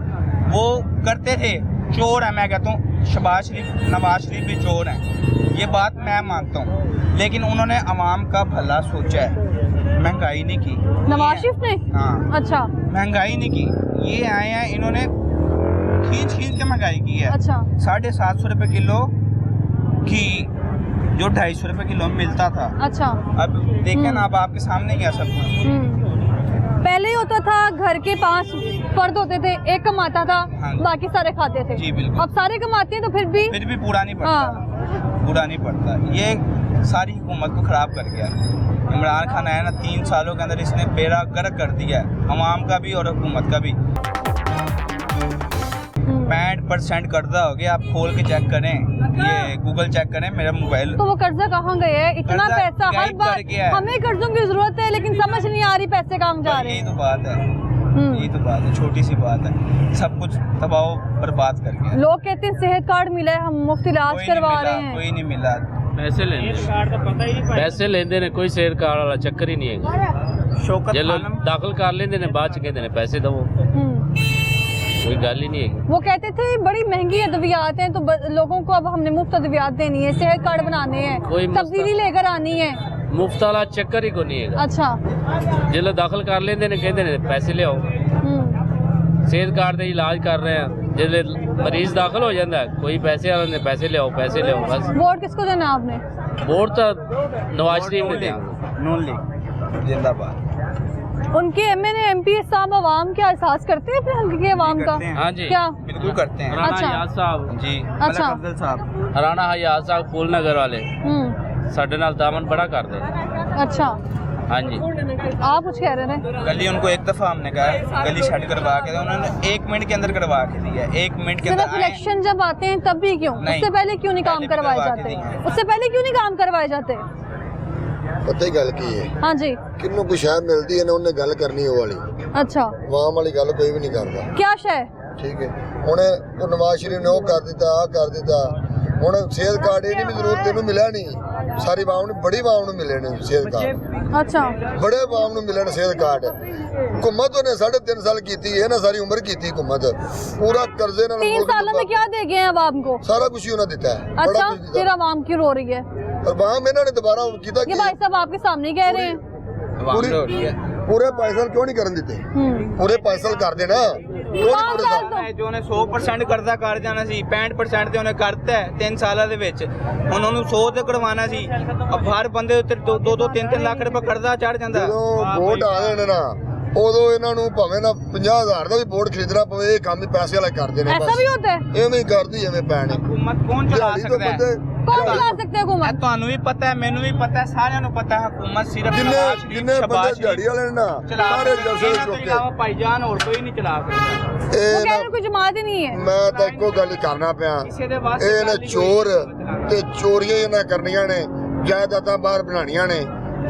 वो करते थे, चोर है, मैं कहता हूँ शहबाज शरीफ, नवाज शरीफ भी चोर हैं, ये बात मैं मानता हूँ, लेकिन उन्होंने अवाम का भला सोचा है, महंगाई नहीं की। नवाज शरीफ ने? हाँ। अच्छा, महंगाई नहीं की, ये आए हैं, इन्होंने खींच के महंगाई की है। अच्छा, 750 रुपए किलो घी, जो 250 रुपए किलो मिलता था। अच्छा, अब देखें ना, अब आपके सामने ही है सब कुछ। पहले ही होता था, घर के 5 फर्द होते थे, एक कमाता था, हाँ। बाकी सारे खाते थे। जी बिल्कुल। अब सारे कमाते हैं तो फिर भी पूरा नहीं पड़ता। पूरा नहीं पड़ता, ये सारी हुकूमत को खराब कर गया। इमरान खान आया ना, 3 सालों के अंदर इसने बेड़ा गर्क कर दिया है, अवाम का भी और हुकूमत का भी। 65% कर्जा हो गया, आप खोल के चेक करें, ये गूगल चेक करें, मेरा मोबाइल। तो वो कर्जा कहाँ गया है? इतना पैसा हर बार, हमें कर्जों की जरूरत है, लेकिन समझ नहीं आ रही पैसे कहाँ जा रहे हैं। यही तो बात है, यही तो बात है, छोटी सी बात है, सब कुछ तबाह बर्बाद कर गया। लोग कहते हैं सेहत कार्ड मिला है, हम मुफ्त इलाज करवा रहे हैं। कोई नहीं मिला। पैसे लेंदे ने, कोई सेहत कार्ड वाला चक्कर ही नहीं है। चलो दाखिल कर लेंदे ने, बाद च कहते ने पैसे दो, कोई गल ही नहीं है। वो कहते थे बड़ी महंगी अद्वियात हैं, तो लोगों को अब हमने मुफ्त अद्वियात देनी है, सेहत कार्ड बनाने हैं, तब्दीली लेकर आनी है। मुफ्त वाला चक्कर ही को नहीं है। अच्छा, जिले दाखिल कर लेंदे ने, कहते ने पैसे ले आओ, सेहत कार्ड से इलाज कर रहे हैं। जिसले मरीज दाखिल हो जाता है कोई पैसे वाले ने पैसे ले आओ बस। वोट किसको देना आपने? वोट तो नवाज शरीफ ने दिया। नून लीग जिंदाबाद। उनके एमएनए एमपी साहब अवाम क्या एहसास करते हैं अपने हल्के के अवाम का? हाँ जी क्या बिल्कुल करते हैं। राणा अच्छा। हयात साहब जी अच्छा। अफजल साहब राणा हयात साहब फूल नगर वाले साडे नाल दामन बड़ा करते हैं। अच्छा हाँ जी। आप कुछ कह रहे थे? गली उनको एक दफा हमने कहा गली छट करवा के, उन्होंने 1 मिनट के अंदर करवा के दिया। 1 मिनट के सिर्फ अंदर इलेक्शन जब आते हैं तब भी क्यों? नहीं। उससे पहले क्यों नहीं काम पहले भी करवाए करवा के जाते? दिए। उससे पहले क्यों नहीं काम करवाए जाते? पता ही गल की है हाँ जी। किन्नू कोई शह मिलती है ना उन्हें गल करनी वो वाली अच्छा वाम वाली गल कोई भी नहीं करता। क्या शय? ठीक है उन्हें नवाज शरीफ ने वो कर दिता आ कर दिता। ਹੁਣ सेहत कार्ड ਇਹ ਨਹੀਂ ਜ਼ਰੂਰ ਤੈਨੂੰ ਮਿਲਿਆ ਨਹੀਂ ਸਾਰੀ ਆਵਾਮ ਨੂੰ ਬੜੀ ਆਵਾਮ ਨੂੰ ਮਿਲੇ ਨੇ सेहत कार्ड। अच्छा बड़े आवाम ਨੂੰ ਮਿਲੇ ਨੇ सेहत कार्ड। हुकूमत ने 3.5 साल की है ना सारी उम्र की थी हुकूमत पूरा कर्जे ना 3 सालों में क्या दे गए हैं अवाम को? सारा कुछ ही उन्हें देता है। बड़ा अच्छा कुछ देता फिर अवाम क्यों रो रही है? है। अवाम इन्होंने दोबारा किया ये भाई साहब आपके सामने कह रहे हैं। पूरे पैसा क्यों नहीं करन देते? पूरे पैसा कर देना क्यों नहीं पूरे साल? ਜੋ ਉਹਨੇ 100% ਕਰਜ਼ਾ ਕਰ ਜਾਣਾ ਸੀ 65% ਤੇ ਉਹਨੇ ਕਰਤਾ 3 ਸਾਲਾਂ ਦੇ ਵਿੱਚ। ਹੁਣ ਉਹਨੂੰ 100 ਤੇ ਕਢਵਾਉਣਾ ਸੀ। ਅਬ ਹਰ ਬੰਦੇ ਉੱਤੇ 2-2 3-3 ਲੱਖ ਰੁਪਏ ਕਰਜ਼ਾ ਚੜ ਜਾਂਦਾ। ਜਦੋਂ ਵੋਟ ਆ ਜਾਣ ਨਾ ਉਦੋਂ ਇਹਨਾਂ ਨੂੰ ਭਾਵੇਂ ਨਾ 50,000 ਦਾ ਵੀ ਵੋਟ ਖਰੀਦਣਾ ਪਵੇ ਇਹ ਕੰਮ ਹੀ ਪੈਸੇ ਵਾਲੇ ਕਰਦੇ ਨੇ। ऐसा भी होता है? ਐਵੇਂ ਹੀ ਕਰਦੀ ਐਵੇਂ ਪੈਣ। हुकूमत कौन चला सकता है? कौन चला सकते हैं हुकूमत? ਤੁਹਾਨੂੰ ਵੀ ਪਤਾ ਹੈ ਮੈਨੂੰ ਵੀ ਪਤਾ ਹੈ ਸਾਰਿਆਂ ਨੂੰ ਪਤਾ ਹੈ हुकूमत सिर्फ ਜਿੰਨੇ ਬੰਦੇ ਦਿਹਾੜੀ ਵਾਲੇ ਨੇ ਨਾ ਸਾਰੇ ਜਲਸੇ ਇਹਨਾਂ ਤੋਂ ਚੁੱਕੇ ਇਲਾਵਾ ਭਾਈਜਾਨ ਹੋਰ ਕੋਈ ਨਹੀਂ ਚਲਾ ਸਕਦਾ। वो कह रहे हैं कोई जमात ही नहीं है। ਮੈਂ ਤਾਂ ਇੱਕੋ ਗੱਲ ਹੀ ਕਰਨਾ ਪਿਆ ਕਿਸੇ ਦੇ ਵਾਸਤੇ ਇਹ ਨੇ ਚੋਰ ਤੇ ਚੋਰੀਆਂ ਇਹਨਾਂ ਕਰਨੀਆਂ ਨੇ ਜਾਇਦਾਦਾਂ ਬਾਹਰ ਬਣਾਉਣੀਆਂ ਨੇ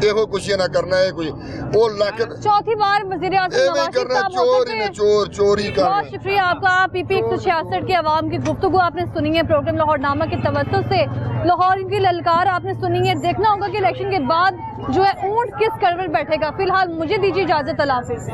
ਇਹੋ ਕੁਛ ਇਹਨਾਂ ਕਰਨਾ ਹੈ ਕੋਈ ਉਹ ਲੱਖ चौथी बार वजीर आज़म ਇਹ ਵੀ नवाज शरीफ ਕਰਨਾ साहब ਚੋਰ होते ਹੀ ਨੇ थे। चोरी करना। बहुत शुक्रिया आपका। PP 166 के अवाम की गुफ्तगू आपने सुनी है। प्रोग्राम लाहौरनामा के तवज्जो से लाहौर की ललकार आपने सुनी है। देखना होगा कि इलेक्शन के बाद जो है ऊंट किस करवट बैठेगा। फिलहाल मुझे दीजिए इजाजत। अल्लाह हाफिज़।